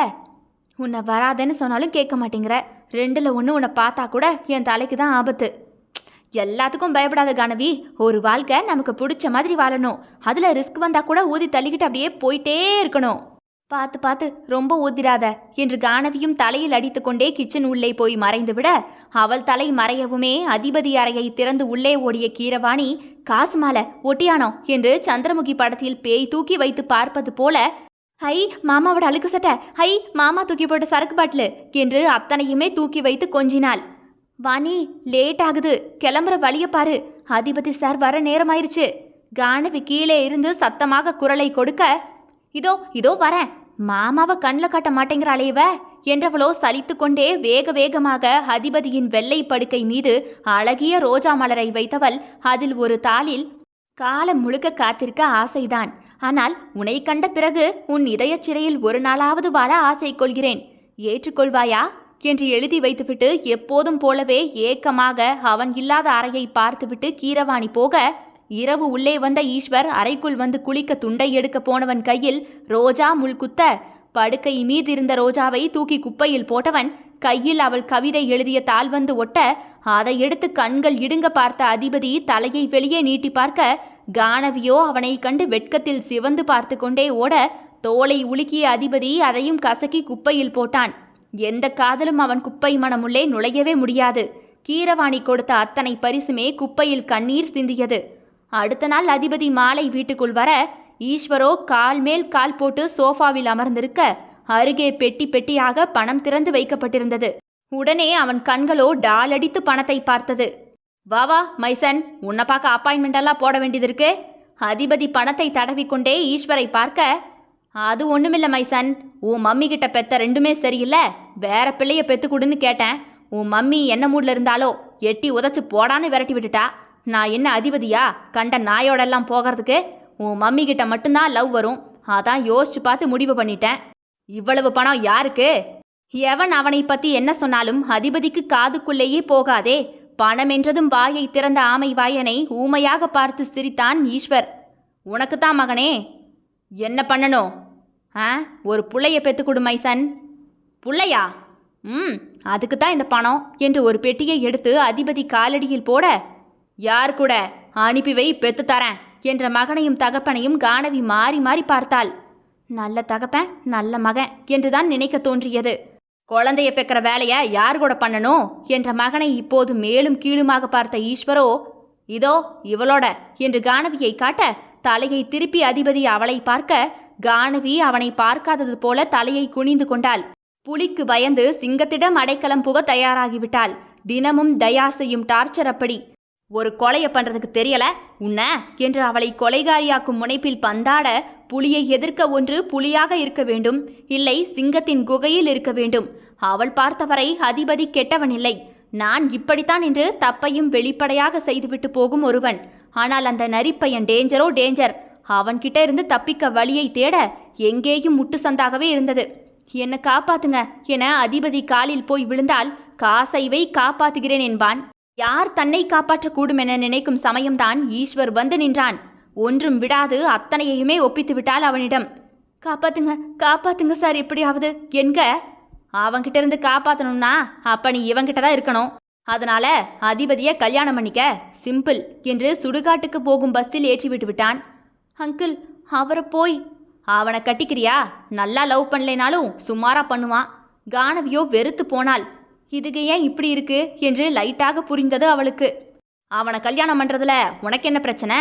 உன்னை வராதேன்னு சொன்னாலும் கேட்க மாட்டேங்கிற. 2ல் 1 உன்னை பார்த்தா கூட என் தலைக்கு தான் ஆபத்து. எல்லாத்துக்கும் பயப்படாத கானவி. ஒரு வாழ்க்கை நமக்கு பிடிச்ச மாதிரி வாழணும். அதில் ரிஸ்க் வந்தா கூட ஊதி தள்ளிக்கிட்டு அப்படியே போயிட்டே இருக்கணும். பார்த்து பார்த்து ரொம்ப ஊதிராத என்று கானவியும் தலையில் அடித்து கொண்டே கிச்சன் உள்ளே போய் மறைந்து விட, அவள் தலை மறையவுமே அதிபதி அறையை திறந்து உள்ளே ஓடிய கீரவாணி, காசு மாலை ஒட்டியானோ என்று சந்திரமுகி படத்தில் பேய் தூக்கி வைத்து பார்ப்பது போல, ஹை மாமாவோட அழுக்கு சட்டை, ஹை மாமா தூக்கி போட்ட சரக்கு பாட்டிலு என்று அத்தனையுமே தூக்கி வைத்து கொஞ்சினாள். வாணி, லேட் ஆகுது, கிளம்புற வழிய பாரு, அதிபதி சார் வர நேரமாயிருச்சு. கானவி கீழே இருந்து சத்தமாக குரலை கொடுக்க, இதோ இதோ வரேன், மாமாவை கண்ணில் காட்ட மாட்டேங்கிறாளே இவ என்றவளோ சலித்து கொண்டே வேக வேகமாக அதிபதியின் வெள்ளை படுக்கை மீது அழகிய ரோஜா மலரை வைத்தவள் அதில் ஒரு தாளில் காலம் முழுக்க காத்திருக்க ஆசைதான். ஆனால் உன்னை கண்ட பிறகு உன் இதயச் சிறையில் ஒரு நாளாவது வாழ ஆசை கொள்கிறேன், ஏற்றுக்கொள்வாயா என்று எழுதி வைத்துவிட்டு எப்போதும் போலவே ஏக்கமாக அவன் இல்லாத அறையை பார்த்துவிட்டு கீரவாணி போக, இரவு உள்ளே வந்த ஈஸ்வர் அறைக்குள் வந்து குளிக்க துண்டை எடுக்க போனவன் கையில் ரோஜா முள் குத்த, படுக்கை மீது இருந்த ரோஜாவை தூக்கி குப்பையில் போட்டவன் கையில் அவள் கவிதை எழுதிய தாள் வந்து ஒட்ட, அதை எடுத்து கண்கள் இடுங்க பார்த்த அதிபதி தலையை வெளியே நீட்டி பார்க்க, கானவியோ அவனை கண்டு வெட்கத்தில் சிவந்து பார்த்து கொண்டே ஓட, தோலை உலுக்கிய அதிபதி அதையும் கசக்கி குப்பையில் போட்டான். எந்த காதலும் அவன் குப்பை மனமுள்ளே நுழையவே முடியாது. கீரவாணி கொடுத்த அத்தனை பரிசுமே குப்பையில் கண்ணீர் சிந்தியது. அடுத்த நாள் அதிபதி மாலை வீட்டுக்குள் வர, ஈஸ்வரோ கால் மேல் கால் போட்டு சோஃபாவில் அமர்ந்திருக்க, அருகே பெட்டி பெட்டியாக பணம் திறந்து வைக்கப்பட்டிருந்தது. உடனே அவன் கண்களோ டாலடித்து பணத்தை பார்த்தது. வா வா மைசன், உன்னை பார்க்க அப்பாயின்மெண்ட் எல்லாம் போட வேண்டியது இருக்கு. அதிபதி பணத்தை தடவிக்கொண்டே ஈஸ்வரை பார்க்க, அது ஒண்ணுமில்ல மைசன், உன் மம்மி கிட்ட பெத்த 2மே சரியில்லை, வேற பிள்ளைய பெத்துக்குடுன்னு கேட்டேன். உன் மம்மி என்ன மூட்ல இருந்தாலோ எட்டி உதச்சு போடான்னு விரட்டி விட்டுட்டா. நான் என்ன அதிபதியா கண்ட நாயோடெல்லாம் போகிறதுக்கு? உன் மம்மி கிட்ட மட்டும்தான் லவ் வரும், அதான் யோசிச்சு பார்த்து முடிவு பண்ணிட்டேன். இவ்வளவு பணம் யாருக்கு? எவன் அவனை பத்தி என்ன சொன்னாலும் அதிபதிக்கு காதுக்குள்ளேயே போகாதே. பணம் என்றதும் வாயை திறந்த ஆமை வாயனை ஊமையாக பார்த்து சிரித்தான் ஈஸ்வர். உனக்குத்தான் மகனே. என்ன பண்ணணும்? ஒரு புள்ளைய பெத்துக்குடு மைசன். புள்ளையா? அதுக்கு தான் இந்த பணம் என்று ஒரு பெட்டியை எடுத்து அதிபதி காலடியில் போட, யார் கூட அனுப்பி வை, பெத்து தரேன் என்ற மகனையும் தகப்பனையும் கானவி மாறி மாறி பார்த்தாள். நல்ல தகப்பன் நல்ல மகன் என்றுதான் நினைக்க தோன்றியது. குழந்தைய பெக்கிற வேலையை யார் கூட பண்ணணும் என்ற மகனை இப்போது மேலும் கீழுமாக பார்த்த ஈஸ்வரோ, இதோ இவளோட என்று கானவியை காட்ட, தலையை திருப்பி அதிபதி அவளை பார்க்க, கானவி அவனை பார்க்காதது போல தலையை குனிந்து கொண்டாள். புலிக்கு பயந்து சிங்கத்திடம் அடைக்கலம் புக தயாராகிவிட்டாள். தினமும் தயா செய்யும் டார்ச்சர் அப்படி. ஒரு கொலையை பண்றதுக்கு தெரியல உன்ன என்று அவளை கொலைகாரியாக்கும் முனைப்பில் பந்தாட, புலியை எதிர்க்க ஒன்று புலியாக இருக்க வேண்டும், இல்லை சிங்கத்தின் குகையில் இருக்க வேண்டும். அவள் பார்த்தவரை அதிபதி கெட்டவனில்லை. நான் இப்படித்தான் என்று தப்பையும் வெளிப்படையாக செய்துவிட்டு போகும் ஒருவன். ஆனால் அந்த நரிப்பையன் டேஞ்சரோ டேஞ்சர். அவன்கிட்ட இருந்து தப்பிக்க வழியை தேட எங்கேயும் முட்டு சந்தாகவே இருந்தது. என்னை காப்பாத்துங்க என அதிபதி காலில் போய் விழுந்தால், காசைவை காப்பாத்துகிறேன் என்பான். யார் தன்னை காப்பாற்றக்கூடும் என நினைக்கும் சமயம்தான் ஈஸ்வர் வந்து நின்றான். ஒன்றும் விடாது அத்தனையுமே ஒப்பித்து விட்டாள் அவனிடம். காப்பாத்துங்க காப்பாத்துங்க சார், எப்படியாவது என்க. அவன்கிட்ட இருந்து காப்பாத்தணும்னா அப்ப நீ இவன்கிட்ட தான் இருக்கணும். அதனால அதிபதியை கல்யாணம் பண்ணிக்க, சிம்பிள் என்று சுடுகாட்டுக்கு போகும் பஸ்ஸில் ஏற்றி விட்டு விட்டான். அங்கிள், அவரை போய் அவனை கட்டிக்கிறியா? நல்லா லவ் பண்ணலைனாலும் சுமாரா பண்ணுவான். கானவியோ வெறுத்து போனாள். இதுக்கு ஏன் இப்படி இருக்கு என்று லைட்டாக புரிந்தது அவளுக்கு. அவனை கல்யாணம் பண்றதுல உனக்கு என்ன பிரச்சனை?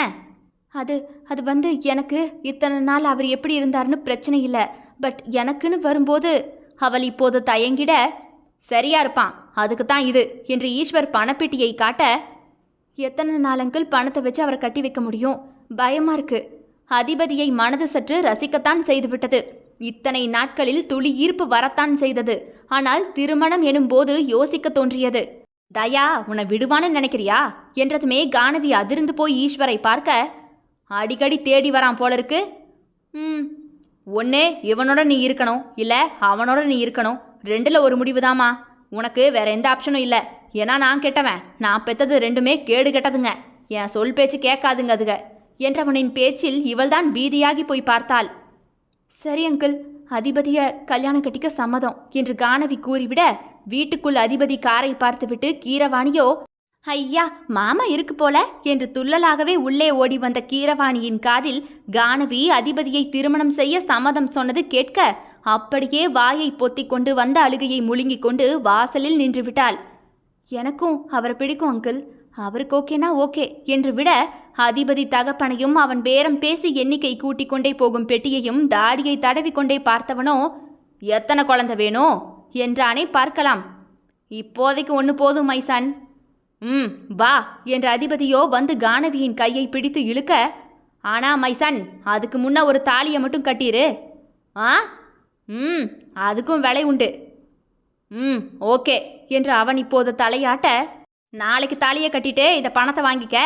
அது வந்து எனக்கு இத்தனை நாள் அவர் எப்படி இருந்தார்னு பிரச்சனை இல்லை. பட் எனக்குன்னு வரும்போது அவள் இப்போது தயங்கிட, சரியா இருப்பான் அதுக்கு தான் இது என்று ஈஸ்வர் பணப்பெட்டியை காட்ட, எத்தனை நாள் அங்கிள் பணத்தை வச்சு அவரை கட்டி வைக்க முடியும்? பயமா இருக்கு. அதிபதியை மனது சற்று ரசிக்கத்தான் செய்துவிட்டது. இத்தனை நாட்களில் துளி ஈர்ப்பு வரத்தான் செய்தது. ஆனால் திருமணம் எனும் போது யோசிக்க தோன்றியது. தயா உன்னை விடுவான்னு நினைக்கிறியா என்றதுமே கானவி அதிர்ந்து போய் ஈஸ்வரை பார்க்க, அடிக்கடி தேடி வரான் போல இருக்கு. ஒன்னே இவனோட நீ இருக்கணும், இல்ல அவனோட நீ இருக்கணும். 2ல் ஒரு முடிவுதாமா. உனக்கு வேற எந்த ஆப்ஷனும் இல்லை. ஏன்னா நான் கெட்டவன், நான் பெத்தது 2மே கேடு கெட்டதுங்க என் சொல் பேச்சு கேட்காதுங்க அதுக என்றவனின் பேச்சில் இவள்தான் பீதியாகி போய் பார்த்தாள். சரி அங்கிள், அதிபதிய கல்யாணம் கட்டிக்க சம்மதம் என்று கானவி கூறிவிட வீட்டுக்குள் அதிபதி காரை பார்த்துவிட்டு கீரவாணியோ ஐயா மாமா இருக்கு போல என்று துள்ளலாகவே உள்ளே ஓடி வந்த கீரவாணியின் காதில் கானவி அதிபதியை திருமணம் செய்ய சம்மதம் சொன்னது கேட்க அப்படியே வாயை பொத்திக் கொண்டு வந்த அழுகையை முழுங்கிக் கொண்டு வாசலில் நின்று விட்டாள். எனக்கும் அவரை பிடிக்கும் அங்கிள், அவருக்கு ஓகேனா ஓகே என்று விட அதிபதி தகப்பனையும் அவன் பேரம் பேசி எண்ணிக்கை கூட்டிக் கொண்டே போகும் பெட்டியையும் தாடியை தடவி கொண்டே பார்த்தவனோ எத்தனை குழந்தை வேணும் என்றானே பார்க்கலாம். இப்போதைக்கு ஒன்று போதும் மைசன். வா என்ற அதிபதியோ வந்து கானவியின் கையை பிடித்து இழுக்க, ஆனா மைசன் அதுக்கு முன்ன ஒரு தாலியை மட்டும் கட்டிரு. அதுக்கும் விலை உண்டு. ஓகே என்று அவன் இப்போது தலையாட்ட, நாளைக்கு தாலியை கட்டிட்டு இந்த பணத்தை வாங்கிக்க.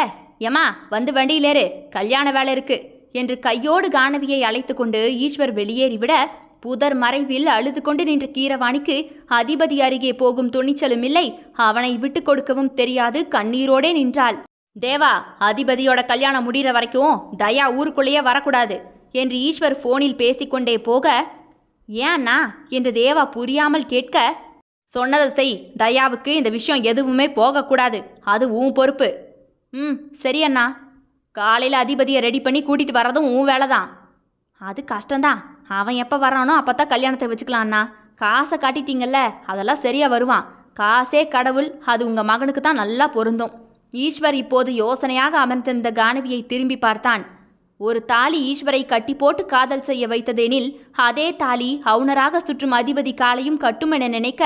ஏமா வந்து வண்டியிலேரு, கல்யாண வேலை இருக்கு என்று கையோடு கானவியை அழைத்து கொண்டு ஈஸ்வர் வெளியேறிவிட புதர் மறைவில் அழுது கொண்டு நின்ற கீரவாணிக்கு அதிபதி அருகே போகும் துணிச்சலும் இல்லை, அவனை விட்டு கொடுக்கவும் தெரியாது. கண்ணீரோடே நின்றாள். தேவா, அதிபதியோட கல்யாணம் முடிகிற வரைக்கும் தயா ஊருக்குள்ளேயே வரக்கூடாது என்று ஈஸ்வர் போனில் பேசிக்கொண்டே போக, ஏன் அண்ணா என்று தேவா புரியாமல் கேட்க, சொன்னதை செய், தயாவுக்கு இந்த விஷயம் எதுவுமே போகக்கூடாது, அது உன் பொறுப்பு. சரி அண்ணா. காலையில் அதிபதியை ரெடி பண்ணி கூட்டிட்டு வர்றதும் உன் வேலை தான். அது கஷ்டம்தான், அவன் எப்போ வரானோ அப்போத்தான் கல்யாணத்தை வச்சுக்கலாம் அண்ணா. காசை காட்டிட்டீங்கல்ல, அதெல்லாம் சரியா வருவான். காசே கடவுள், அது உங்க மகனுக்கு தான் நல்லா பொருந்தும். ஈஸ்வர் இப்போது யோசனையாக அமர்ந்திருந்த கானவியை திரும்பி பார்த்தான். ஒரு தாலி ஈஸ்வரை கட்டி போட்டு காதல் செய்ய வைத்ததெனில் அதே தாலி அவுணராக சுற்றும் அதிபதி காலையும் கட்டும் என நினைக்க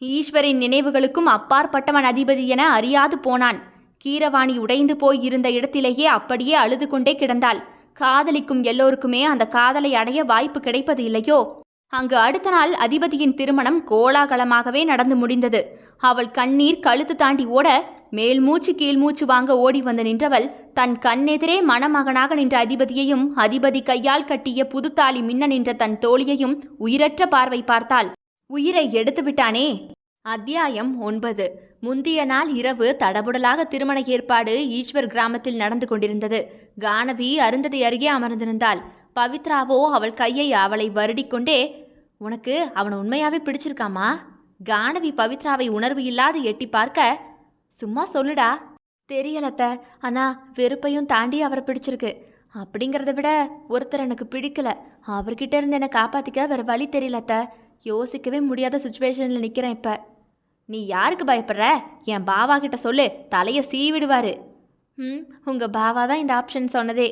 ஈஸ்வரின் நினைவுகளுக்கும் அப்பாற்பட்டவன் அதிபதி என அறியாது போனான். கீரவாணி உடைந்து போய் இருந்த இடத்திலேயே அப்படியே அழுது கொண்டே கிடந்தாள். காதலிக்கும் எல்லோருக்குமே அந்த காதலை அடைய வாய்ப்பு கிடைப்பது இல்லையோ? அங்கு அடுத்த நாள் அதிபதியின் திருமணம் கோலாகலமாகவே நடந்து முடிந்தது. அவள் கண்ணீர் கழுத்து தாண்டி ஓட மேல் மூச்சு கீழ் மூச்சு வாங்க ஓடி வந்து நின்றவள் தன் கண்ணெதிரே மணமகனாக நின்ற அதிபதியையும் அதிபதி கையால் கட்டிய புதுத்தாலி மின்ன நின்ற தன் தோழியையும் உயிரற்ற பார்வை பார்த்தாள். உயிரை எடுத்து விட்டானே. அத்தியாயம் 9. முந்திய நாள் இரவு தடபுடலாக திருமண ஏற்பாடு ஈஸ்வர் கிராமத்தில் நடந்து கொண்டிருந்தது. கானவி அருந்ததி அருகே அமர்ந்திருந்தாள். பவித்ராவோ அவள் கையை அவளை வருடிக்கொண்டே, உனக்கு அவனை உண்மையாவே பிடிச்சிருக்காமா? கானவி பவித்ராவை உணர்வு இல்லாது எட்டி பார்க்க, சும்மா சொல்லுடா. தெரியலத்த, ஆனா வெறுப்பையும் தாண்டி அவரை பிடிச்சிருக்கு. அப்படிங்கிறத விட ஒருத்தர் எனக்கு பிடிக்கல, அவர்கிட்ட இருந்து என்னை காப்பாத்திக்க வேற வழி தெரியலத்த. யோசிக்கவே முடியாத சுச்சுவேஷன்ல நிக்கிறேன் இப்ப. நீ யாருக்கு பயப்படுற? என் பாவா கிட்ட சொல்லு, தலைய சீவிடுவாரு. உங்க பாவா தான் இந்த ஆப்ஷன் சொன்னதே.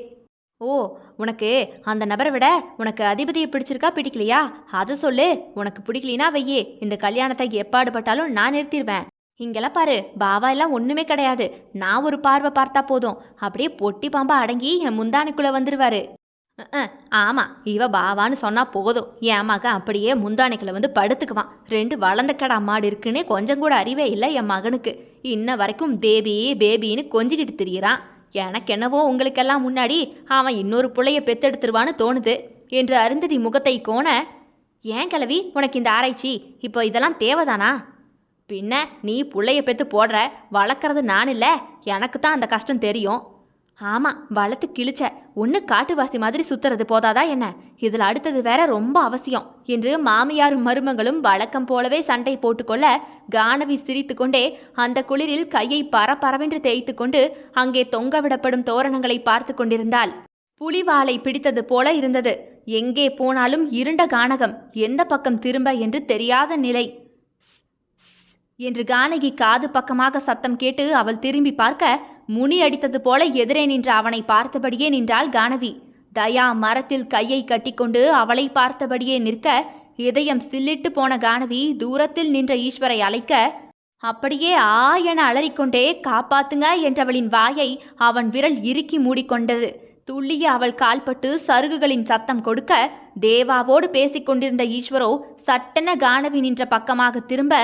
ஓ, உனக்கு அந்த நபரை விட உனக்கு அதிபதியை பிடிச்சிருக்கா பிடிக்கலையா அது சொல்லு. உனக்கு பிடிக்கலினா வையே, இந்த கல்யாணத்தை எப்பாடுபட்டாலும் நான் நிறுத்திடுவேன். இங்கெல்லாம் பாரு, பாவா எல்லாம் ஒண்ணுமே கிடையாது. நான் ஒரு பார்வை பார்த்தா போதும், அப்படியே பொட்டி பாம்பா அடங்கி என் முந்தானைக்குள்ள வந்துருவாரு. ஆமா, இவ பாவான்னு சொன்னா போதும், என் மகன் அப்படியே முந்தானைக்குள்ள வந்து படுத்துக்குவான். 2 வளர்ந்த கடா மாடு இருக்குன்னு கொஞ்சம் கூட அறிவே இல்லை என் மகனுக்கு. இன்ன வரைக்கும் பேபி பேபின்னு கொஞ்சிக்கிட்டு திரியிறான். எனக்கு என்னவோ உங்களுக்கெல்லாம் முன்னாடி அவன் இன்னொரு புள்ளைய பெத்தெடுத்துருவான்னு தோணுது என்று அருந்ததி முகத்தை கோண, ஏன் கிழவி உனக்கு இந்த ஆராய்ச்சி? இப்போ இதெல்லாம் தேவைதானா? பின்ன நீ புள்ளைய பெத்து போடுற, வளர்க்கறது நான் இல்லை, எனக்கு தான் அந்த கஷ்டம் தெரியும். ஆமா, வளர்த்து கிழிச்ச, ஒன்று காட்டுவாசி மாதிரி சுத்துறது போதாதா என்ன? இதில் அடுத்தது வேற ரொம்ப அவசியம் என்று மாமியாரும் மருமகளும் வழக்கம் போலவே சண்டை போட்டுக்கொள்ள கானவி சிரித்து கொண்டே அந்த குளிரில் கையை பரபரவென்று தேய்த்து கொண்டு அங்கே தொங்கவிடப்படும் தோரணங்களை பார்த்து கொண்டிருந்தாள். புலிவாலை பிடித்தது போல இருந்தது. எங்கே போனாலும் இருண்ட கானகம், எந்த பக்கம் திரும்ப என்று தெரியாத நிலை. என்று கானகி காது பக்கமாக சத்தம் கேட்டு அவள் திரும்பி பார்க்க முனி அடித்தது போல எதிரே நின்ற அவனை பார்த்தபடியே நின்றாள் கானவி. தயா மரத்தில் கையை கட்டிக்கொண்டு அவளை பார்த்தபடியே நிற்க இதயம் சில்லிட்டு போன கானவி தூரத்தில் நின்ற ஈஸ்வரை அழைக்க அப்படியே ஆ என அலறிக்கொண்டே காப்பாத்துங்க என்றவளின் வாயை அவன் விரல் இறுக்கி மூடிக்கொண்டது. துள்ளிய அவள் கால்பட்டு சருகுகளின் சத்தம் கொடுக்க தேவாவோடு பேசிக்கொண்டிருந்த ஈஸ்வரோ சட்டென கானவி நின்ற பக்கமாக திரும்ப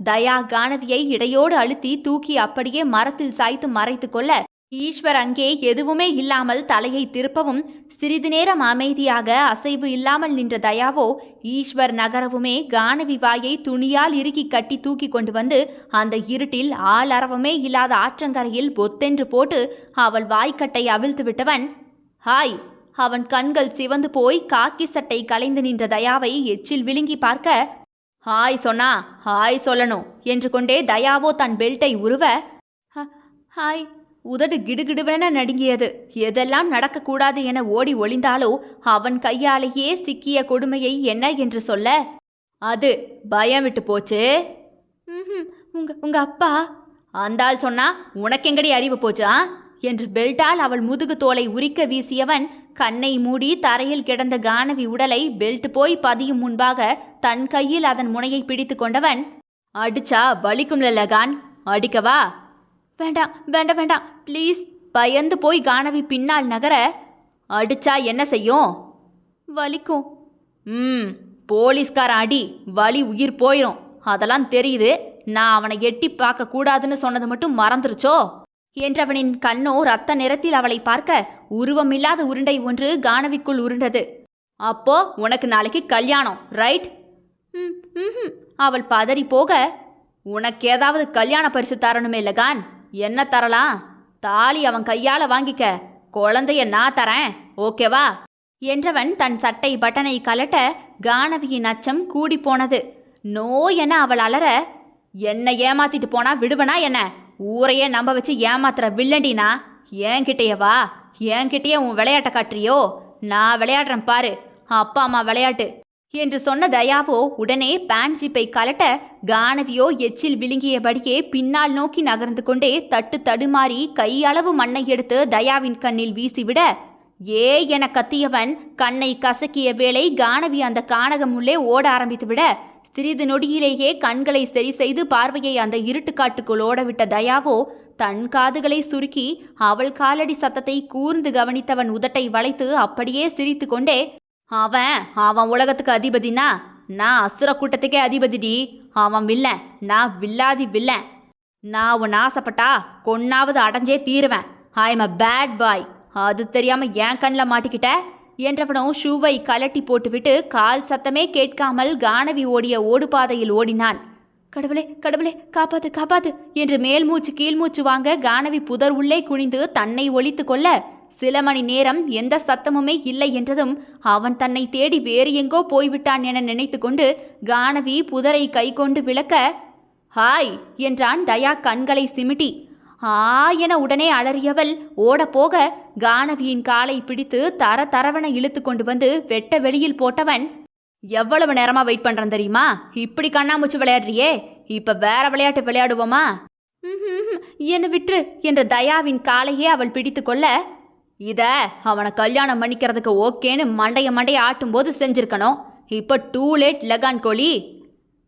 தயா கானவியை இடையோடு அழுத்தி தூக்கி அப்படியே மரத்தில் சாய்த்து மறைத்து கொள்ள ஈஸ்வர் அங்கே எதுவுமே இல்லாமல் தலையை திருப்பவும் சிறிது நேரம் அமைதியாக அசைவு இல்லாமல் நின்ற தயாவோ ஈஸ்வர் நகரவுமே கானவி வாயை துணியால் இறுக்கி கட்டி தூக்கி கொண்டு வந்து அந்த இருட்டில் ஆள் அரவமே இல்லாத ஆற்றங்கரையில் பொத்தென்று போட்டு அவள் வாய்க்கட்டை அவிழ்த்து விட்டவன் ஹாய். அவன் கண்கள் சிவந்து போய் காக்கி சட்டை கலைந்து நின்ற தயாவை எச்சில் விழுங்கி பார்க்க ஹாய் சொன்னா ஹாய் சொல்லணும் என்று கொண்டே தயாவோ தன் பெல்ட்டை உருவ ஹாய். உதடு கிடுகிடுவென நடுங்கியது. எதெல்லாம் நடக்கக்கூடாது என ஓடி ஒளிந்தாலோ அவன் கையாலேயே சிக்கிய கொடுமையை என்ன என்று சொல்ல அது பயம் விட்டு போச்சு. உங்க அப்பா அந்தாள் சொன்னா உனக்கெங்கடி அறிவு போச்சா என்று பெல்ட்டால் அவள் முதுகு தோலை உரிக்க வீசியவன் கண்ணை மூடி தரையில் கிடந்த கானவி உடலை பெல்ட் போய் பதியும் முன்பாக தன் கையில் அதன் முனையை பிடித்து கொண்டவன் அடிச்சா வலிக்கும்ல கான், அடிக்கவா? வேண்டாம் வேண்டாம் வேண்டாம் ப்ளீஸ். பயந்து போய் கானவி பின்னால் நகர அடிச்சா என்ன செய்யும்? வலிக்கும். போலீஸ்காரன் அடி வலி உயிர் போயிரும், அதெல்லாம் தெரியுது. நான் அவனை எட்டி பார்க்க கூடாதுன்னு சொன்னது மட்டும் மறந்துருச்சோ என்றவனின் கண்ணோ ரத்த நிறத்தில் அவளை பார்க்க உருவமில்லாத உருண்டை ஒன்று கானவிக்குள் உருண்டது. அப்போ உனக்கு நாளைக்கு கல்யாணம் ரைட்? அவள் பதறி போக உனக்கு ஏதாவது கல்யாண பரிசு தரணுமே இல்லகான், என்ன தரலாம்? தாலி அவன் கையால வாங்கிக்க, குழந்தைய நான் தரேன், ஓகேவா என்றவன் தன் சட்டை பட்டனை கலட்ட கானவியின் அச்சம் கூடி போனது. நோ என அவள் அலற என்ன ஏமாத்திட்டு போனா விடுவனா என்ன? ஊரையே நம்ப வச்சு ஏமாத்துற வில்லண்டினா என்கிட்டயே வா, என்கிட்டயே உன் விளையாட்டை காட்டுறியோ? நான் விளையாடுறேன் பாரு, அப்பா அம்மா விளையாட்டு என்று சொன்ன தயாவோ உடனே பேண்ட் ஜிப்பை கலட்ட கானவியோ எச்சில் விழுங்கியபடியே பின்னால் நோக்கி நகர்ந்து கொண்டே தட்டு தடுமாறி கையளவு மண்ணை எடுத்து தயாவின் கண்ணில் வீசிவிட ஏ என கத்தியவன் கண்ணை கசக்கிய வேளை கானவி அந்த கானகம் உள்ளே ஓட ஆரம்பித்து விட சிறிது நொடியிலேயே கண்களை சரி செய்து பார்வையை அந்த இருட்டுக்காட்டுக்குள் ஓடவிட்ட தயாவோ தன் காதுகளை சுருக்கி அவள் காலடி சத்தத்தை கூர்ந்து கவனித்தவன் உதட்டை வளைத்து அப்படியே சிரித்து கொண்டே அவன் உலகத்துக்கு அதிபதினா நான் அசுர கூட்டத்துக்கே அதிபதிடி. அவன் வில்லன், நான் வில்லாதி வில்லன். நான் உன் ஆசைப்பட்டா கொன்னாவது அடைஞ்சே தீருவேன். I am a bad boy. அது தெரியாம என் கண்ணில் மாட்டிக்கிட்ட என்றவனும் ஷூவை கலட்டி போட்டுவிட்டு கால் சத்தமே கேட்காமல் கானவி ஓடிய ஓடுபாதையில் ஓடினான். கடவுளே கடவுளே காப்பாத்து காப்பாத்து என்று மேல்மூச்சு கீழ்மூச்சு வாங்க கானவி புதர் உள்ளே குனிந்து தன்னை ஒளித்து கொள்ள சில மணி நேரம் எந்த சத்தமுமே இல்லை என்றதும் அவன் தன்னை தேடி வேறு எங்கோ போய்விட்டான் என நினைத்து கொண்டு கானவி புதரை கை கொண்டு விளக்க ஹாய் என்றான் தயா கண்களை சிமிட்டி. என உடனே அலறியவள் ஓடப்போக கானவியின் காலை பிடித்து தர தரவன இழுத்து கொண்டு வந்து வெட்ட வெளியில் போட்டவன் எவ்வளவு நேரமா வெயிட் பண்றேன் தெரியுமா? இப்படி கண்ணாமூச்சு விளையாடுறியே, இப்ப வேற விளையாட்டு விளையாடுவோமா? என்ன விட்டுரு என்ற தயாவின் காலையே அவள் பிடித்து கொள்ள இத அவனை கல்யாணம் பண்ணிக்கிறதுக்கு ஓகேன்னு மண்டைய ஆட்டும் போது செஞ்சிருக்கணும். இப்ப டூ லேட் லகான் கோழி.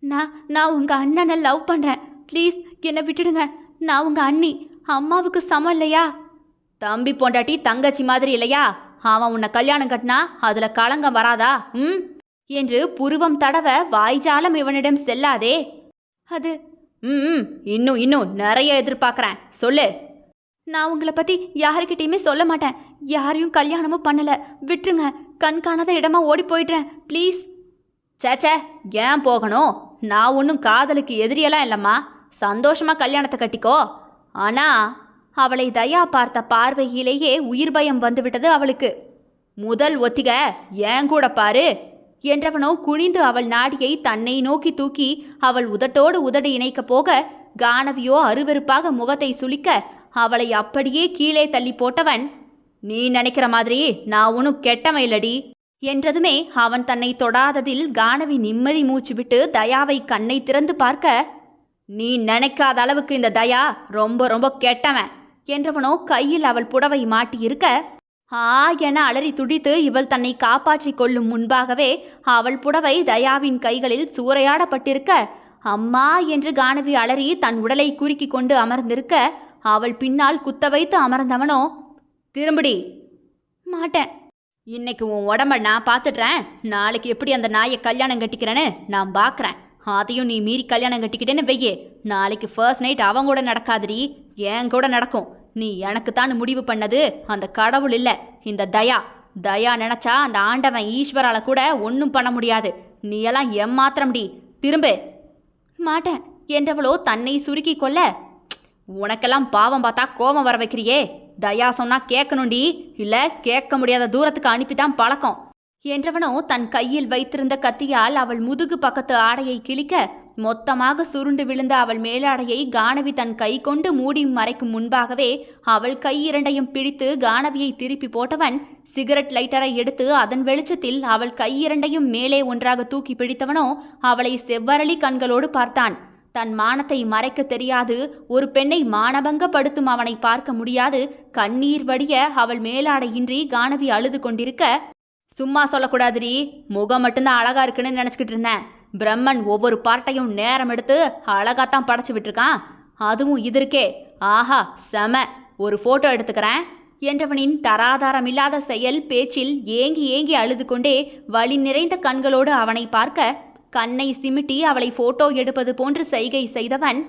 நான் உங்க அண்ணனை லவ் பண்றேன், ப்ளீஸ் என்னை விட்டுடுங்க. நான் உங்க அண்ணி, அம்மாவுக்கு சமம் இல்லையா? தம்பி பொண்டாட்டி தங்கச்சி மாதிரி இல்லையா? அவன் உன்னை கல்யாணம் கட்டினா அதுல களங்கம் வராதா? என்று புருவம் தடவ வாய்ஜாலம் இவனிடம் செல்லாதே. அது இன்னும் நிறைய எதிர்பார்க்கறேன், சொல்லு. நான் உங்களை பத்தி யாருக்கிட்டையுமே சொல்ல மாட்டேன், யாரையும் கல்யாணமும் பண்ணல, விட்டுருங்க. கண் காணாத இடமா ஓடி போயிடுறேன் ப்ளீஸ். சேச்சே, ஏன் போகணும்? நான் ஒன்றும் காதலுக்கு எதிரியெல்லாம் இல்லைம்மா, சந்தோஷமா கல்யாணத்தை கட்டிக்கோ. ஆனா அவளை தயா பார்த்த பார்வையிலேயே உயிர் பயம் வந்துவிட்டது அவளுக்கு. முதல் ஒத்திக ஏன் கூட பாரு என்றவனோ குனிந்து அவள் நாடியை தன்னை நோக்கி தூக்கி அவள் உதட்டோடு உதடு இணைக்க போக கானவியோ அருவருப்பாக முகத்தை சுளிக்க அவளை அப்படியே கீழே தள்ளி போட்டவன் நீ நினைக்கிற மாதிரி நான் ஒன்றும் கெட்டவன் இல்லடி என்றதுமே அவன் தன்னை தொடாததில் கானவி நிம்மதி மூச்சு விட்டு தயாவை கண்ணை திறந்து பார்க்க நீ நினைக்காத அளவுக்கு இந்த தயா ரொம்ப ரொம்ப கெட்டவன் என்றவனோ கையில் அவள் புடவை மாட்டியிருக்க என அலறி துடித்து இவள் தன்னை காப்பாற்றி கொள்ளும் முன்பாகவே அவள் புடவை தயாவின் கைகளில் சூறையாடப்பட்டிருக்க அம்மா என்று கானவி அலறி தன் உடலை குறுக்கி கொண்டு அமர்ந்திருக்க அவள் பின்னால் குத்த வைத்து அமர்ந்தவனோ திரும்படி. மாட்டேன், இன்னைக்கு உன் உடம்ப நான் பார்த்துடுறேன், நாளைக்கு எப்படி அந்த நாயை கல்யாணம் கட்டிக்கிறேன்னு நான் பார்க்குறேன். அதையும் நீ மீறி கல்யாணம் கட்டிக்கிட்டேன்னு வெய்யே, நாளைக்கு ஃபர்ஸ்ட் நைட் அவன் கூட நடக்காதுடி, என் கூட நடக்கும் நீ எனக்குத்தான் முடிவு பண்ணது அந்த கடவுள் இல்ல, இந்த தயா நினைச்சா அந்த ஆண்டவன் ஈஸ்வரால கூட ஒன்னும் பண்ண முடியாது. நீ எல்லாம் எம்மாத்திரம்டி, திரும்பு. மாட்டேன் என்றவளோ தன்னை சுருக்கி கொள்ள, உனக்கெல்லாம் பாவம் பார்த்தா கோபம் வர வைக்கிறியே, தயா சொன்னா கேட்கணும்டி, இல்ல கேட்க முடியாத தூரத்துக்கு அனுப்பித்தான் பழக்கம் என்றவனோ தன் கையில் வைத்திருந்த கத்தியால் அவள் முதுகு பக்கத்து ஆடையை கிழிக்க, மொத்தமாக சுருண்டு விழுந்த அவள் மேலாடையை கானவி தன் கை கொண்டு மூடி மறைக்கும் முன்பாகவே அவள் கை இரண்டையும் பிடித்து கானவியை திருப்பி போட்டவன் சிகரெட் லைட்டரை எடுத்து அதன் வெளிச்சத்தில் அவள் கை இரண்டையும் மேலே ஒன்றாக தூக்கி பிடித்தவனோ அவளை செவ்வரளி கண்களோடு பார்த்தான். தன் மானத்தை மறைக்க தெரியாது, ஒரு பெண்ணை மானபங்கப்படுத்தும் அவனை பார்க்க முடியாது. கண்ணீர் வடிய அவள் மேலாடையின்றி கானவி அழுது கொண்டிருக்க, சும்மா சொல்லக்கூடாதுடி, முகம் மட்டும்தான் அழகா இருக்குன்னு நினைச்சுக்கிட்டு இருந்தேன். பிரம்மன் ஒவ்வொரு பார்ட்டையும் நேரம் எடுத்து அழகாத்தான் படைச்சு விட்டுருக்கான். அதுவும் இது இருக்கே, ஆஹா செம, ஒரு போட்டோ எடுத்துக்கிறேன் என்றவனின் தராதாரமில்லாத செயல் பேச்சில் ஏங்கி ஏங்கி அழுது கொண்டே வலி நிறைந்த கண்களோடு அவனை பார்க்க, கண்ணை சிமிட்டி அவளை போட்டோ எடுப்பது போன்று செய்கை செய்தவன்,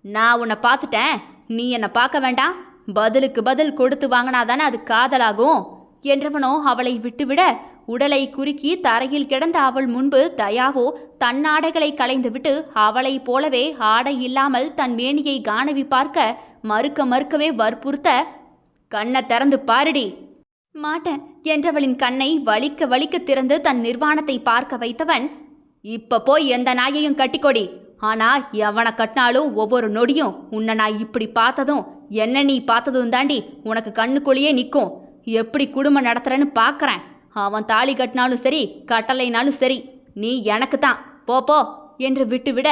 நான் உன்னை பார்த்துட்டேன், நீ என்னை பார்க்க வேண்டாம், பதிலுக்கு பதில் கொடுத்து வாங்கினாதானே அது காதலாகும் என்றவனோ அவளை விட்டுவிட, உடலை குறுக்கி தரையில் கிடந்த அவள் முன்பு தயாவோ தன் ஆடைகளை களைந்துவிட்டு அவளை போலவே ஆடை இல்லாமல் தன் மேனியை கானவி பார்க்க மறுக்கவே வற்புறுத்த, கண்ணை திறந்து பாருடி. மாட்டேன் என்றவளின் கண்ணை வலிக்க திறந்து தன் நிர்வாணத்தை பார்க்க வைத்தவன், இப்ப போய் எந்த நாயையும் கட்டிக்கொடி, ஆனா எவனை கட்டினாலும் ஒவ்வொரு நொடியும் உன்னை நான் இப்படி பார்த்ததும் என்ன நீ பார்த்ததும் தாண்டி உனக்கு கண்ணுக்குள்ளேயே நிற்கும். எப்படி குடும்பம் நடத்துறேன்னு பார்க்கறேன். அவன் தாலி கட்டினாலும் சரி கட்டளைனாலும் சரி, நீ எனக்கு தான், போ என்று விட்டுவிட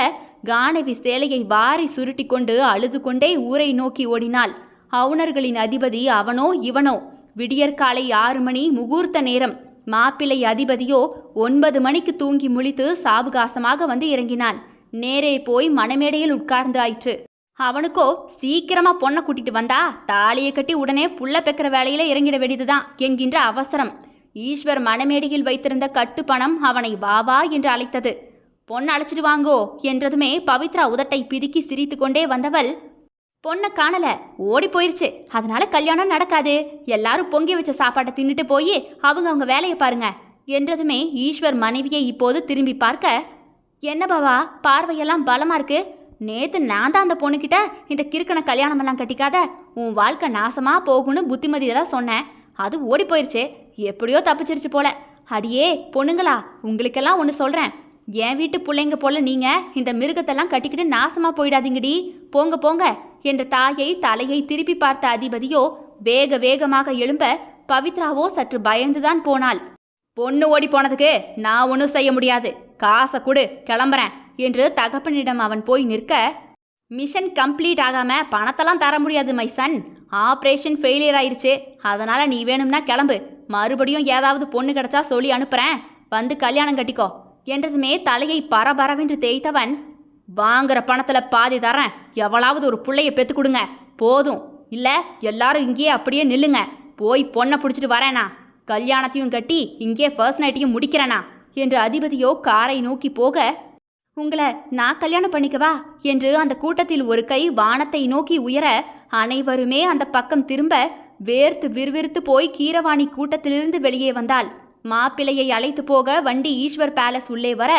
கானவி சேலையை வாரி சுருட்டி கொண்டு அழுது கொண்டே ஊரை நோக்கி ஓடினாள். அவுணர்களின் அதிபதி அவனோ இவனோ. விடியற்காலை 6 மணி முகூர்த்த நேரம். மாப்பிள்ளை அதிபதியோ 9 மணிக்கு தூங்கி முழித்து சாவகாசமாக வந்து இறங்கினான். நேரே போய் மணமேடையில் உட்கார்ந்து ஆயிற்று. அவனுக்கோ சீக்கிரமா பொண்ணை கூட்டிட்டு வந்தா தாலியை கட்டி உடனே புள்ள பெக்கிற வேலையில இறங்கிட வேண்டியதுதான் என்கின்ற அவசரம். ஈஸ்வர் மணமேடையில் வைத்திருந்த கட்டு பணம் அவனை வா என்று அழைத்தது. பொண்ணை அழைச்சிட்டு வாங்கோ என்றதுமே பவித்ரா உதட்டை பிதுக்கி சிரித்து கொண்டே வந்தவள், பொண்ணை காணல, ஓடி போயிருச்சு, அதனால கல்யாணம் நடக்காது, எல்லாரும் பொங்கி வச்ச சாப்பாட்டை தின்னுட்டு போய் அவங்க வேலையை பாருங்க என்றதுமே ஈஸ்வர் மனைவியை இப்போது திரும்பி பார்க்க, என்ன பாவா பார்வையெல்லாம் பலமா இருக்கு, நேத்து நான் தான் அந்த பொண்ணுகிட்ட இந்த கிறுக்கனை கல்யாணம் எல்லாம் கட்டிக்காத, உன் வாழ்க்கை நாசமா போகும்னு புத்திமதியெல்லாம் சொன்னேன், அது ஓடி போயிருச்சு, எப்படியோ தப்பிச்சிருச்சு போல. அடியே பொண்ணுங்களா, உங்களுக்கெல்லாம் ஒன்று சொல்றேன், என் வீட்டு பிள்ளைங்க போல நீங்க இந்த மிருகத்தெல்லாம் கட்டிக்கிட்டு நாசமா போயிடாதீங்கடி, போங்க என்ற தாயை தலையை திருப்பி பார்த்த அதிபதியோ வேகமாக எழும்ப, பவித்ராவோ சற்று பயந்துதான் போனாள். பொண்ணு ஓடி போனதுக்கு நான் ஒன்றும் செய்ய முடியாது, காசை கொடு கிளம்புறேன் என்று தகப்பனிடம் அவன் போய் நிற்க, மிஷன் கம்ப்ளீட் ஆகாம பணத்தெல்லாம் தர முடியாது மை சன், ஆப்ரேஷன் ஃபெயிலியர் ஆயிருச்சு, அதனால நீ வேணும்னா கிளம்பு, மறுபடியும் ஏதாவது பொண்ணு கிடைச்சா சொல்லி அனுப்புறேன், வந்து கல்யாணம் கட்டிக்கோ என்றதுமே தலையை பரபரவென்று தேய்த்தவன், வாங்குற பணத்துல பாதி தரேன், எவளாவது ஒரு புள்ளைய பெத்து கொடுங்க போதும், இல்ல எல்லாரும் இங்கேயே அப்படியே நில்லுங்க, போய் பொண்ணை பிடிச்சிட்டு வரேனா, கல்யாணத்தையும் கட்டி இங்கே ஃபர்ஸ்ட் நைட்டையும் முடிக்கிறேனா என்று அதிபதியோ காரை நோக்கி போக, உங்களை நான் கல்யாணம் பண்ணிக்கவா என்று அந்த கூட்டத்தில் ஒரு கை வானத்தை நோக்கி உயர, அனைவருமே அந்த பக்கம் திரும்ப வேர்த்து விறுவிறுத்து போய் கீரவாணி கூட்டத்திலிருந்து வெளியே வந்தாள். மாப்பிள்ளையை அழைத்து போக வண்டி ஈஸ்வர் பேலஸ் உள்ளே வர,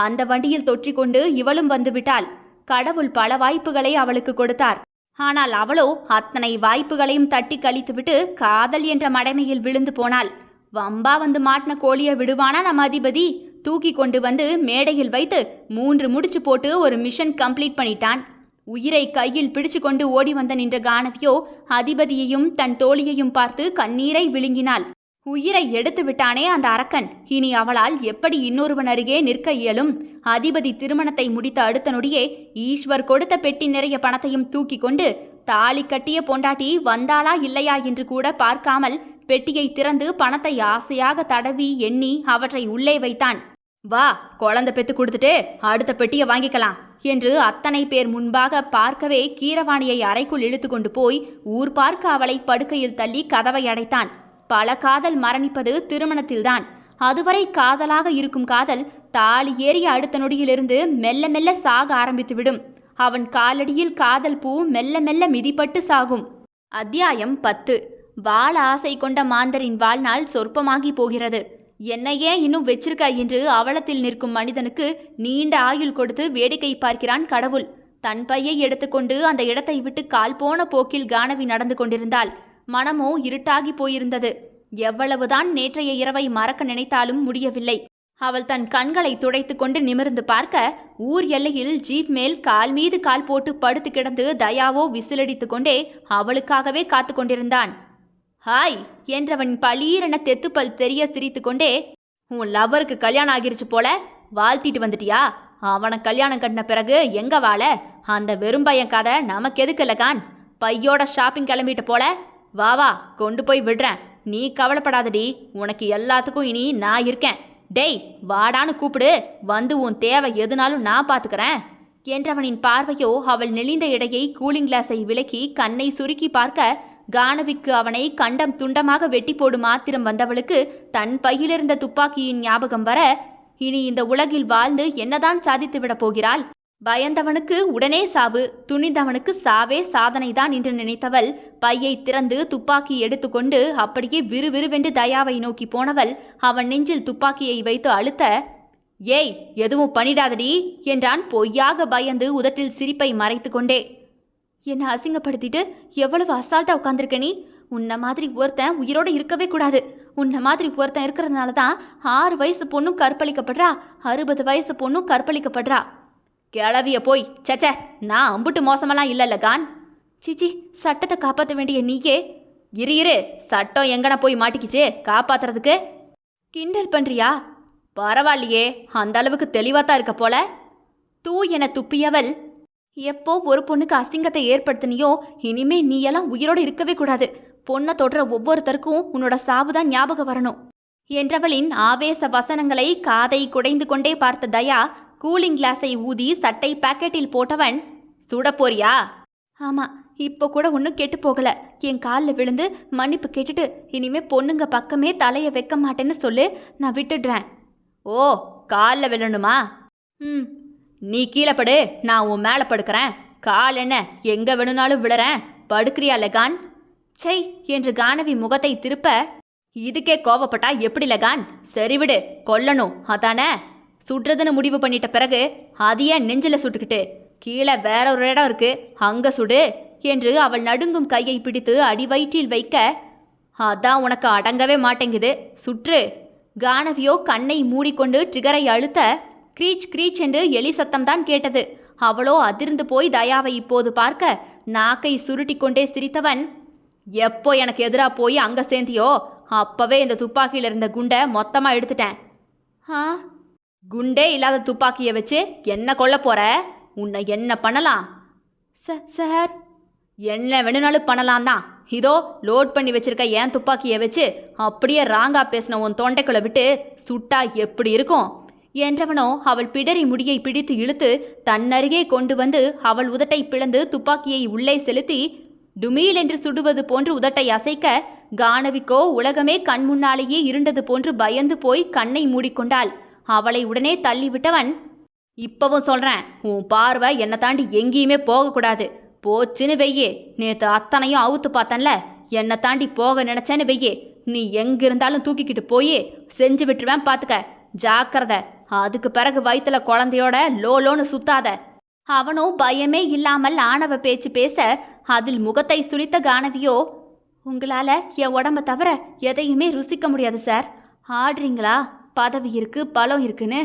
அந்த வண்டியில் தொற்றிக்கொண்டு இவளும் வந்து விட்டாள். கடவுள் பல வாய்ப்புகளை அவளுக்கு கொடுத்தார். ஆனால் அவளோ அத்தனை வாய்ப்புகளையும் தட்டி கழித்துவிட்டு காதல் என்ற மடமையில் விழுந்து போனாள். வம்பா வந்து மாட்டின கோழிய விடுவானா நம்ம அதிபதி? தூக்கி கொண்டு வந்து மேடையில் வைத்து 3 முடிச்சு போட்டு ஒரு மிஷன் கம்ப்ளீட் பண்ணிட்டான். உயிரை கையில் பிடிச்சு கொண்டு ஓடி வந்த நின்ற கானவியோ அதிபதியையும் தன் தோழியையும் பார்த்து கண்ணீரை விழுங்கினாள். உயிரை எடுத்து விட்டானே அந்த அரக்கன், இனி அவளால் எப்படி இன்னொருவன் அருகே நிற்க இயலும்? அதிபதி திருமணத்தை முடித்த அடுத்த நொடியே ஈஸ்வர் கொடுத்த பெட்டி நிறைய பணத்தையும் தூக்கி கொண்டு தாலி கட்டிய பொண்டாட்டி வந்தாளா இல்லையா என்று கூட பார்க்காமல் பெட்டியை திறந்து பணத்தை ஆசையாக தடவி எண்ணி அவற்றை உள்ளே வைத்தான். வா, குழந்தை பெத்து கொடுத்துட்டு அடுத்த பெட்டியை வாங்கிக்கலாம் என்று அத்தனை பேர் முன்பாக பார்க்கவே கீரவாணியை அறைக்குள் இழுத்து கொண்டு போய் ஊர் பார்க்க அவளை படுக்கையில் தள்ளி கதவை அடைத்தான். பல காதல் மரணிப்பது திருமணத்தில்தான். அதுவரை காதலாக இருக்கும் காதல் தாலி ஏறிய அடுத்த நொடியிலிருந்து மெல்ல மெல்ல சாக ஆரம்பித்துவிடும். அவன் காலடியில் காதல் பூ மெல்ல மெல்ல மிதிப்பட்டு சாகும். அத்தியாயம் 10. வாழ ஆசை கொண்ட மாந்தரின் வாழ்நாள் சொற்பமாகி போகிறது. என்னையே இன்னும் வச்சிருக்க என்று அவலத்தில் நிற்கும் மனிதனுக்கு நீண்ட ஆயுள் கொடுத்து வேடிக்கை பார்க்கிறான் கடவுள். தன் பையை எடுத்துக்கொண்டு அந்த இடத்தை விட்டு கால் போன போக்கில் கானவி நடந்து கொண்டிருந்தாள். மனமோ இருட்டாகி போயிருந்தது. எவ்வளவுதான் நேற்றைய இரவை மறக்க நினைத்தாலும் முடியவில்லை. அவள் தன் கண்களை துடைத்து கொண்டு நிமிர்ந்து பார்க்க, ஊர் எல்லையில் ஜீப் மேல் கால் மீது கால் போட்டு படுத்து கிடந்து தயாவோ விசிலடித்து கொண்டே அவளுக்காகவே காத்து கொண்டிருந்தான். ஹாய் என்றவன் பளீரென தெத்துப்பல் தெரிய சிரித்து கொண்டே, உன் லவ்வருக்கு கல்யாணம் ஆகிருச்சு போல, வாழ்த்திட்டு வந்துட்டியா? அவனை கல்யாணம் கட்டின பிறகு எங்க வாழ? அந்த வெறும்பையன் கதை நமக்கு எதுக்கு இல்லகான்? பையோட ஷாப்பிங் கிளம்பிட்டு போல. வா வா, கொண்டு போய் விடுறேன். நீ கவலைப்படாதடி, உனக்கு எல்லாத்துக்கும் இனி நான் இருக்கேன். டேய் வாடான்னு கூப்பிடு, வந்து உன் தேவை எதுனாலும் நான் பாத்துக்கிறேன் என்றவனின் பார்வையோ அவள் நெளிந்த இடையை கூலிங் கிளாஸை விலக்கி கண்ணை சுருக்கி பார்க்க, கானவிக்கு அவனை கண்டம் துண்டமாக வெட்டி போடும் ஆத்திரம் வந்தவளுக்கு தன் பையிலிருந்த துப்பாக்கியின் ஞாபகம் வர, இனி இந்த உலகில் வாழ்ந்து என்னதான் சாதித்து விட போகிறாள்? பயந்தவனுக்கு உடனே சாவு, துணிந்தவனுக்கு சாவே சாதனைதான் என்று நினைத்தவள் பையை திறந்து துப்பாக்கி எடுத்துக்கொண்டு அப்படியே விறுவிறுவென்று தயாவை நோக்கி போனவள் அவன் நெஞ்சில் துப்பாக்கியை வைத்து அழுத்த, ஏய் எதுவும் பண்ணிடாதடி என்றான் பொய்யாக பயந்து உதட்டில் சிரிப்பை மறைத்து கொண்டே. என்னை அசிங்கப்படுத்திட்டு எவ்வளவு அசால்ட்டா உட்காந்துருக்க நீ? உன்ன மாதிரி ஒருத்தன் உயிரோட இருக்கவே கூடாது. உன்ன மாதிரி ஒருத்தன் இருக்கிறதுனால தான் 6 வயசு பொண்ணும் கற்பழிக்கப்படுறா, 60 வயசு பொண்ணும் கற்பழிக்கப்படுறா. கிளவிய போய், சச்ச, நான் அம்புட்டு மோசமெல்லாம் இல்லைல்ல கான். சிச்சி, சட்டத்தை காப்பாற்ற வேண்டிய நீயே இரு, சட்டம் எங்கன போய் மாட்டிக்கிச்சு காப்பாத்துறதுக்கு? கிண்டல் பண்றியா? பரவாயில்லையே, அந்த அளவுக்கு தெளிவாத்தான் இருக்க போல. தூ என துப்பியவள், எப்போ ஒரு பொண்ணுக்கு அசிங்கத்தை ஏற்படுத்தினியோ இனிமே நீ எல்லாம் உயிரோடு இருக்கவே கூடாது. பொண்ணை தொடர ஒவ்வொருத்தருக்கும் உன்னோட சாவுதான் ஞாபகம் வரணும் என்றவளின் ஆவேச வசனங்களை காதை குடைந்து கொண்டே பார்த்த தயா கூலிங் கிளாஸை ஊதி சட்டை பாக்கெட்டில் போட்டவன், சுட போறியா? ஆமா, இப்போ கூட ஒன்றும் கெட்டு போகல. என் காலில் விழுந்து மன்னிப்பு கேட்டுட்டு இனிமே பொண்ணுங்க பக்கமே தலையை வைக்க மாட்டேன்னு சொல்லு, நான் விட்டுடுறேன். ஓ, காலில் விழணுமா? நீ கீழே படு, நான் உன் மேலே படுக்கிறேன். கால் என்ன எங்க வேணும்னாலும் விழறேன், படுக்கிறியா லகான்? சை என்று கானவி முகத்தை திருப்ப, இதுக்கே கோவப்பட்டா எப்படி லகான்? சரி விடு, கொல்லணும் அதானே? சுடுறதுன்னு முடிவு பண்ணிட்ட பிறகு அதையே நெஞ்சில சுட்டுக்கிட்டு கீழே வேற ஒரு இடம் இருக்கு, அங்க சுடு என்று அவள் நடுங்கும் கையை பிடித்து அடிவயிற்றில் வைக்க, அதான் உனக்கு அடங்கவே மாட்டேங்குது, சுற்று. கானவியோ கண்ணை மூடிக்கொண்டு ட்ரிகரை அழுத்த, கிரீச் கிரீச் என்று எலி சத்தம்தான் கேட்டது. அவளோ அதிர்ந்து போய் தயாவை இப்போது பார்க்க நாக்கை சுருட்டி கொண்டே சிரித்தவன், எப்போ எனக்கு எதிரா போய் அங்க சேர்ந்தியோ அப்பவே இந்த துப்பாக்கியில இருந்த குண்டை மொத்தமா எடுத்துட்டேன். குண்டே இல்லாத துப்பாக்கியை வச்சு என்ன கொல்ல போற? உன்னை என்ன பண்ணலாம்? சார், என்ன வேணும்னாலும் பண்ணலாம் தான். இதோ லோட் பண்ணி வச்சிருக்க என் துப்பாக்கியை வச்சு அப்படியே ராங்கா பேசின உன் தொண்டைக்குள்ள விட்டு சுட்டா எப்படி இருக்கும் என்றவனோ அவள் பிடரி முடியை பிடித்து இழுத்து தன்னருகே கொண்டு வந்து அவள் உதட்டை பிளந்து துப்பாக்கியை உள்ளே செலுத்தி டுமீல் என்று சுடுவது போன்று உதட்டை அசைக்க, கானவிக்கோ உலகமே கண் முன்னாலேயே இருண்டது போன்று பயந்து போய் கண்ணை மூடிக்கொண்டாள். அவளை உடனே தள்ளிவிட்டவன், இப்பவும் சொல்றேன், உன் பார்வை என்னை தாண்டி எங்கேயுமே போகக்கூடாது. போச்சுன்னு வெய்யே, நேத்து அத்தனையும் அவுத்து பார்த்தன்ல, என்னை தாண்டி போக நினைச்சேன்னு வெய்யே, நீ எங்க இருந்தாலும் தூக்கிக்கிட்டு போய் செஞ்சு விட்டுருவேன் பாத்துக்க, ஜாக்கிரதை. அதுக்கு பிறகு வயிற்றுல குழந்தையோட லோலோன்னு சுத்தாத. அவனோ பயமே இல்லாமல் ஆணவ பேச்சு பேச, அதில் முகத்தை சுளித்த கானவியோ, உங்களால என் உடம்ப தவிர எதையுமே ருசிக்க முடியாது சார். ஆடுறீங்களா? பதவி இருக்கு, பலம் இருக்குன்னு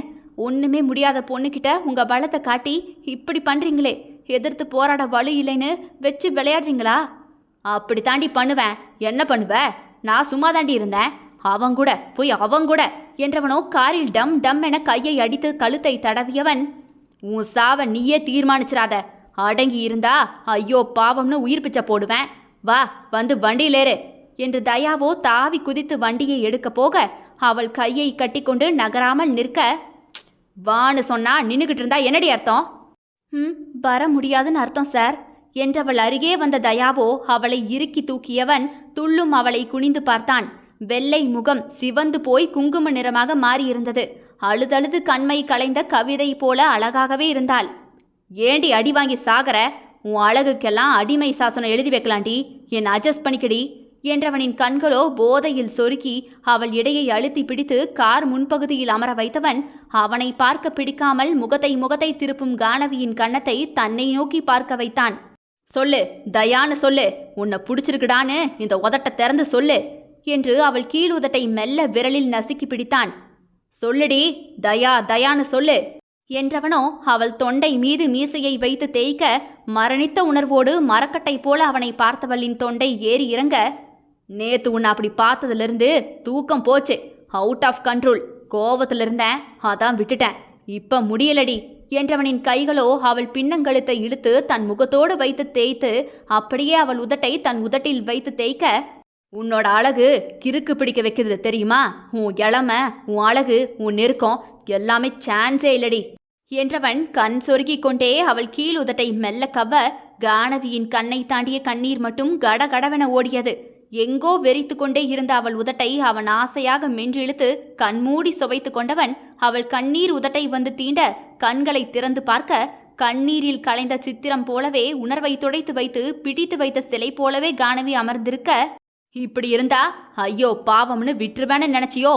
ஒண்ணுமே முடியாத பொண்ணுகிட்ட உங்க பலத்தை காட்டி இப்படி பண்றீங்களே, எதிர்த்து போராட வலு இல்லைன்னு வச்சு விளையாடுறீங்களா? அப்படி தாண்டி பண்ணுவேன். என்ன பண்ணுவ? நான் சும்மா தாண்டி இருந்தேன். அவங்க கூட என்றவனோ காரில் டம் டம் என கையை அடித்து கழுத்தை தடவியவன், உன் சாவ நீயே தீர்மானிச்சிடாத. அடங்கி இருந்தா ஐயோ பாவம்னு உயிர் பிச்சை போடுவேன். வா, வந்து வண்டியிலேறு என்று தயாவோ தாவி குதித்து வண்டியை எடுக்க போக, அவள் கையை கட்டிக்கொண்டு நகராமல் நிற்க, வான்னு சொன்னா நின்னுகிட்டு இருந்தா என்னடி அர்த்தம்? வர முடியாதுன்னு அர்த்தம் சார் என்றவள் அருகே வந்த தயாவோ அவளை இறுக்கி தூக்கியவன் துள்ளும் அவளை குனிந்து பார்த்தான். வெள்ளை முகம் சிவந்து போய் குங்கும நிறமாக மாறியிருந்தது. அழுதழுது கண்மை களைந்த கவிதை போல அழகாகவே இருந்தாள். ஏண்டி அடி வாங்கி சாகர? உன் அழகுக்கெல்லாம் அடிமை சாசனம் எழுதி வைக்கலாண்டி, என்னை அட்ஜஸ்ட் பண்ணிக்கடி என்றவனின் கண்களோ போதையில் சொருக்கி அவள் இடையை அழுத்தி பிடித்து கார் முன்பகுதியில் அமர வைத்தவன் அவனை பார்க்க பிடிக்காமல் முகத்தை திருப்பும் கானவியின் கன்னத்தை தன்னை நோக்கி பார்க்க வைத்தான். சொல்லு, தயான்னு சொல்லு, உன்னை பிடிச்சிருக்குடான்னு இந்த உதட்டை திறந்து சொல்லு என்று அவள் கீழ் உதட்டை மெல்ல விரலில் நசுக்கி பிடித்தான். சொல்லுடி, தயான்னு சொல்லு என்றவனோ அவள் தொண்டை மீது மீசையை வைத்து தேய்க்க மரணித்த உணர்வோடு மரக்கட்டை போல அவனை பார்த்தவளின் தொண்டை ஏறி இறங்க, நேத்து உன்னை அப்படி பார்த்ததுலேருந்து தூக்கம் போச்சு, அவுட் ஆஃப் கண்ட்ரோல், கோவத்துல இருந்தேன், அதான் விட்டுட்டேன், இப்ப முடியலடி என்றவனின் கைகளோ அவள் பின்னங்கழுத்தை இழுத்து தன் முகத்தோடு வைத்து தேய்த்து அப்படியே அவள் உதட்டை தன் உதட்டில் வைத்து தேய்க்க, உன்னோட அழகு கிறுக்கு பிடிக்க வைக்கிறது தெரியுமா, உன் இளமை, உன் அழகு, உன் நெருக்கம் எல்லாமே சான்ஸே இல்லடி என்றவன் கண் சொருகி கொண்டே அவள் கீழ் உதட்டை மெல்ல கவ்வ கானவியின் கண்ணை தாண்டிய கண்ணீர் மட்டும் கடகடவென ஓடியது. எங்கோ வெறித்து கொண்டே இருந்த அவள் உதட்டை அவன் ஆசையாக மென்றிழுத்து கண்மூடி சுவைத்து கொண்டவன் அவள் கண்ணீர் உதட்டை வந்து தீண்ட கண்களை திறந்து பார்க்க கண்ணீரில் கலைந்த சித்திரம் போலவே உணர்வை துடைத்து வைத்து பிடித்து வைத்த சிலை போலவே கானவி அமர்ந்திருக்க, இப்படி இருந்தா ஐயோ பாவம்னு விட்டுருவேன்னு நினைச்சியோ,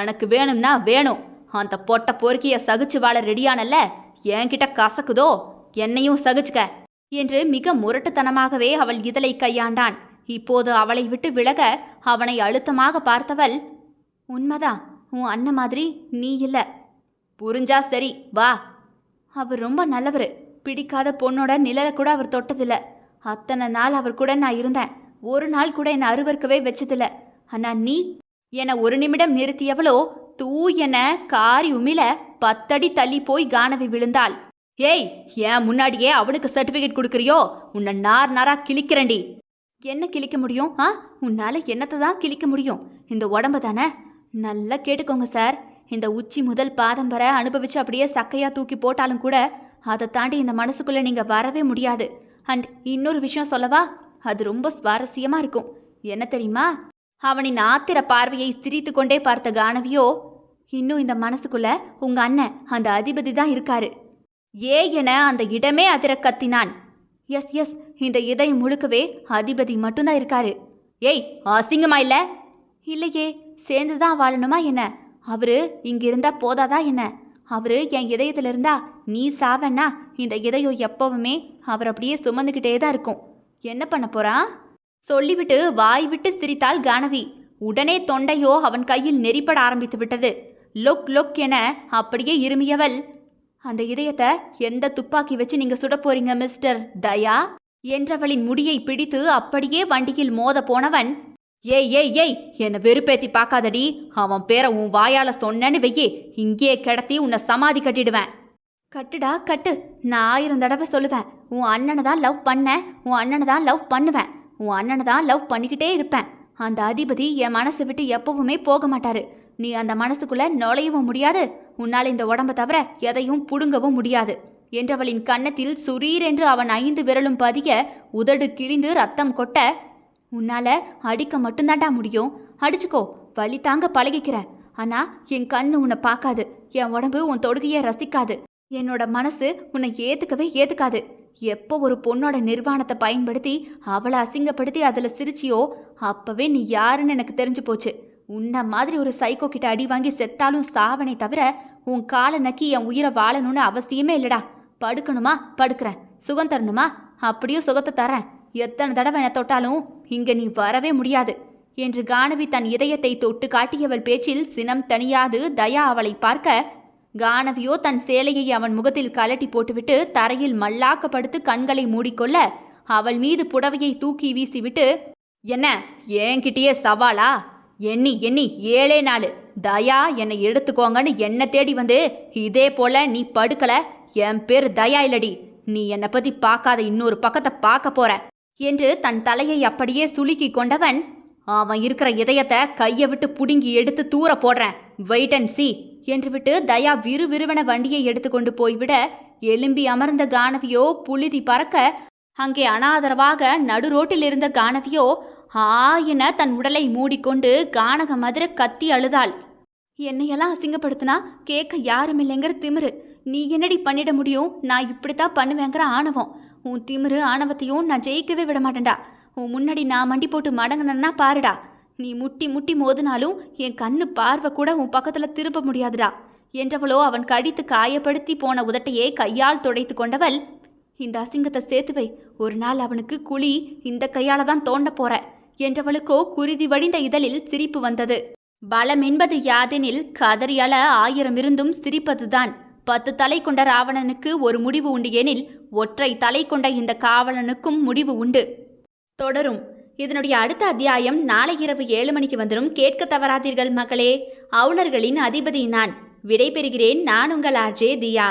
எனக்கு வேணும்னா வேணும், அந்த பொட்ட பொறுக்கிய சகிச்சு வாழ ரெடியானல்ல, என்கிட்ட கசக்குதோ என்னையும் சகிச்சுக்க என்று மிக முரட்டுத்தனமாகவே அவள் இதழை கையாண்டான். இப்போது அவளை விட்டு விலக அவனை அழுத்தமாக பார்த்தவள், உண்மைதான், உன் அண்ணன் மாதிரி நீ இல்ல, புரிஞ்சா சரி வா. அவர் ரொம்ப நல்லவர், பிடிக்காத பொண்ணோட நிழலை கூட அவர் தொட்டதில்ல, அத்தனை நாள் அவர் கூட நான் இருந்தேன், ஒரு நாள் கூட என்னை அருவருக்கவே வச்சதில்ல, ஆனா நீ என ஒரு நிமிடம் நிறுத்தியவளோ தூ என காரி உமிழ 10 அடி தள்ளி போய் கானவி விழுந்தாள். ஏய், ஏன் முன்னாடியே அவனுக்கு சர்டிபிகேட் கொடுக்குறியோ, உன்னை நார் நாரா கிழிக்கிறண்டி. என்ன கிழிக்க முடியும்? உன்னால என்னத்தை தான் கிழிக்க முடியும்? இந்த உடம்பு தானே. நல்லா கேட்டுக்கோங்க சார், இந்த உச்சி முதல் பாதம் வர அனுபவிச்சு அப்படியே சக்கையா தூக்கி போட்டாலும் கூட அதை தாண்டி இந்த மனசுக்குள்ள நீங்க வரவே முடியாது. அண்ட் இன்னொரு விஷயம் சொல்லவா, அது ரொம்ப சுவாரஸ்யமா இருக்கும். என்ன தெரியுமா? அவனின் ஆத்திர பார்வையை சிரித்து கொண்டே பார்த்த கானவியோ, இன்னும் இந்த மனசுக்குள்ள உங்க அண்ணன் அந்த அதிபதி தான் இருக்காரு. ஏ என அந்த இடமே அதிர கத்தினான். எஸ் எஸ், இந்த இதயம் முழுக்கவே அதிபதி மட்டும்தான் இருக்காரு. ஏய், அசிங்கமா இல்ல? இல்லையே, சேர்ந்துதான் வாழணுமா என்ன? அவரு இங்க இருந்தா போதாதா என்ன? அவரு என் இதயத்துல இருந்தா நீ சாவன்னா இந்த இதயம் எப்பவுமே அவர் அப்படியே சுமந்துகிட்டே தான் இருக்கும். என்ன பண்ண போறா? சொல்லிவிட்டு வாய் விட்டு சிரித்தாள் கானவி. உடனே தொண்டையோ அவன் கையில் நெறிப்பட ஆரம்பித்து விட்டது. லொக் லொக் என அப்படியே இருமியவள், அந்த இதயத்தை எந்த துப்பாக்கி வச்சு நீங்க சுட போறீங்க மிஸ்டர் தயா என்றவளின் முடியை பிடித்து அப்படியே வண்டியில் மோத போனவன், ஏய் ஏய் ஏய், என்னை வெறுப்பேத்தி பார்க்காதடி, அவன் பேரை உன் வாயால சொன்னேன்னு வெய்யி, இங்கேயே கிடத்தி உன்னை சமாதி கட்டிடுவேன். கட்டுடா கட்டு, நான் 1000 தடவை சொல்லுவேன், உன் அண்ணனை தான் லவ் பண்ணேன், உன் அண்ணனை தான் லவ் பண்ணுவேன், உன் அண்ணனை தான் லவ் பண்ணிக்கிட்டே இருப்பேன். அந்த அதிபதி என் மனசை விட்டு எப்பவுமே போக மாட்டாரு. நீ அந்த மனசுக்குள்ள நுழையவும் முடியாது, உன்னால் இந்த உடம்பை தவிர எதையும் புடுங்கவும் முடியாது என்றவளின் கன்னத்தில் சுரீர் என்று அவன் 5 விரலும் பதிய உதடு கிழிந்து ரத்தம் கொட்ட, உன்னால அடிக்க மட்டும்தான்டா முடியும், அடிச்சுக்கோ, வலி தாங்க பழகிக்கிறேன். ஆனா என் கண்ணு உன்னை பார்க்காது, என் உடம்பு உன் தொடுகையை ரசிக்காது, என்னோட மனசு உன்னை ஏத்துக்கவே ஏத்துக்காது. எப்போ ஒரு பொண்ணோட நிர்வாணத்தை பயன்படுத்தி அவளை அசிங்கப்படுத்தி அதில் சிரிச்சியோ அப்பவே நீ யாருன்னு எனக்கு தெரிஞ்சு போச்சு. உன்ன மாதிரி ஒரு சைக்கோ கிட்ட அடி வாங்கி செத்தாலும் சாவனை தவிர உன் காலை நக்கி என் உயிரை வாழணும்னு அவசியமே இல்லடா. படுக்கணுமா படுக்கிறேன், சுகம் தரணுமா அப்படியும் சுகத்தை தரேன், எத்தனை தடவை என தொட்டாலும் இங்க நீ வரவே முடியாது என்று கானவி தன் இதயத்தை தொட்டு காட்டியவள் பேச்சில் சினம் தனியாது தயா அவளை பார்க்க, கானவியோ தன் சேலையை அவன் முகத்தில் கலட்டி போட்டுவிட்டு தரையில் மல்லாக்கப்படுத்து கண்களை மூடிக்கொள்ள அவள் மீது புடவையை தூக்கி வீசிவிட்டு, என்ன என்கிட்டயே சவாலா? எண்ணி 7 நாள் தயா என்னை எடுத்துக்கோங்கன்னு என்ன தேடி வந்து இதே போல நீ படுக்கல, என் பேர் தயா இல்லடி, நீ என்னை பத்தி பார்க்காத இன்னொரு பக்கத்தை பார்க்க போற என்று தன் தலையை அப்படியே சுலுக்கி கொண்டவன், அவன் இருக்கிற இதயத்தை கையை விட்டு புடுங்கி எடுத்து தூர போடுறேன், வெயிட் அண்ட் சி என்று விட்டு தயா விறுவிறுவன வண்டியை எடுத்துக்கொண்டு போய்விட எலும்பி அமர்ந்த கானவியோ புழுதி பறக்க, அங்கே அனாதரவாக நடு ரோட்டில் இருந்த கானவியோ என தன் உடலை மூடிக்கொண்டு கானக மதுர கத்தி அழுதாள். என்னையெல்லாம் அசிங்கப்படுத்தினா கேட்க யாரும் இல்லைங்கிற திமிரு, நீ என்னடி பண்ணிட முடியும்? நான் இப்படித்தான் பண்ணுவேங்கிற ஆணவம், உன் திமிரு ஆணவத்தையும் நான் ஜெயிக்கவே விட மாட்டேன்டா. உன் முன்னாடி நான் மண்டி போட்டு மடங்கினா பாருடா. நீ முட்டி முட்டி மோதினாலும் என் கண்ணு பார்வை கூட உன் பக்கத்துல திருப்ப முடியாதுடா என்றவளோ அவன் கடித்து காயப்படுத்தி போன உதட்டையே கையால் துடைத்து கொண்டவள், இந்த அசிங்கத்தை சேர்த்து வை, ஒரு நாள் அவனுக்கு குழி இந்த கையால தான் தோண்ட போற என்றவளுக்கோ குருதி வடிந்த இதழில் சிரிப்பு வந்தது. பலம் என்பது யாதெனில் கதறியல 1000 இருந்தும் சிரிப்பதுதான். 10 தலை கொண்ட ராவணனுக்கு ஒரு முடிவு உண்டு எனில் ஒற்றை தலை கொண்ட இந்த காவலனுக்கும் முடிவு உண்டு. தொடரும். இதனுடைய அடுத்த அத்தியாயம் நாளை இரவு 7 மணிக்கு வந்துடும். கேட்க தவறாதீர்கள் மக்களே. அவுணர்களின் அதிபதி நான். விடை பெறுகிறேன். நான் உங்கள் ஆர்ஜே தியா.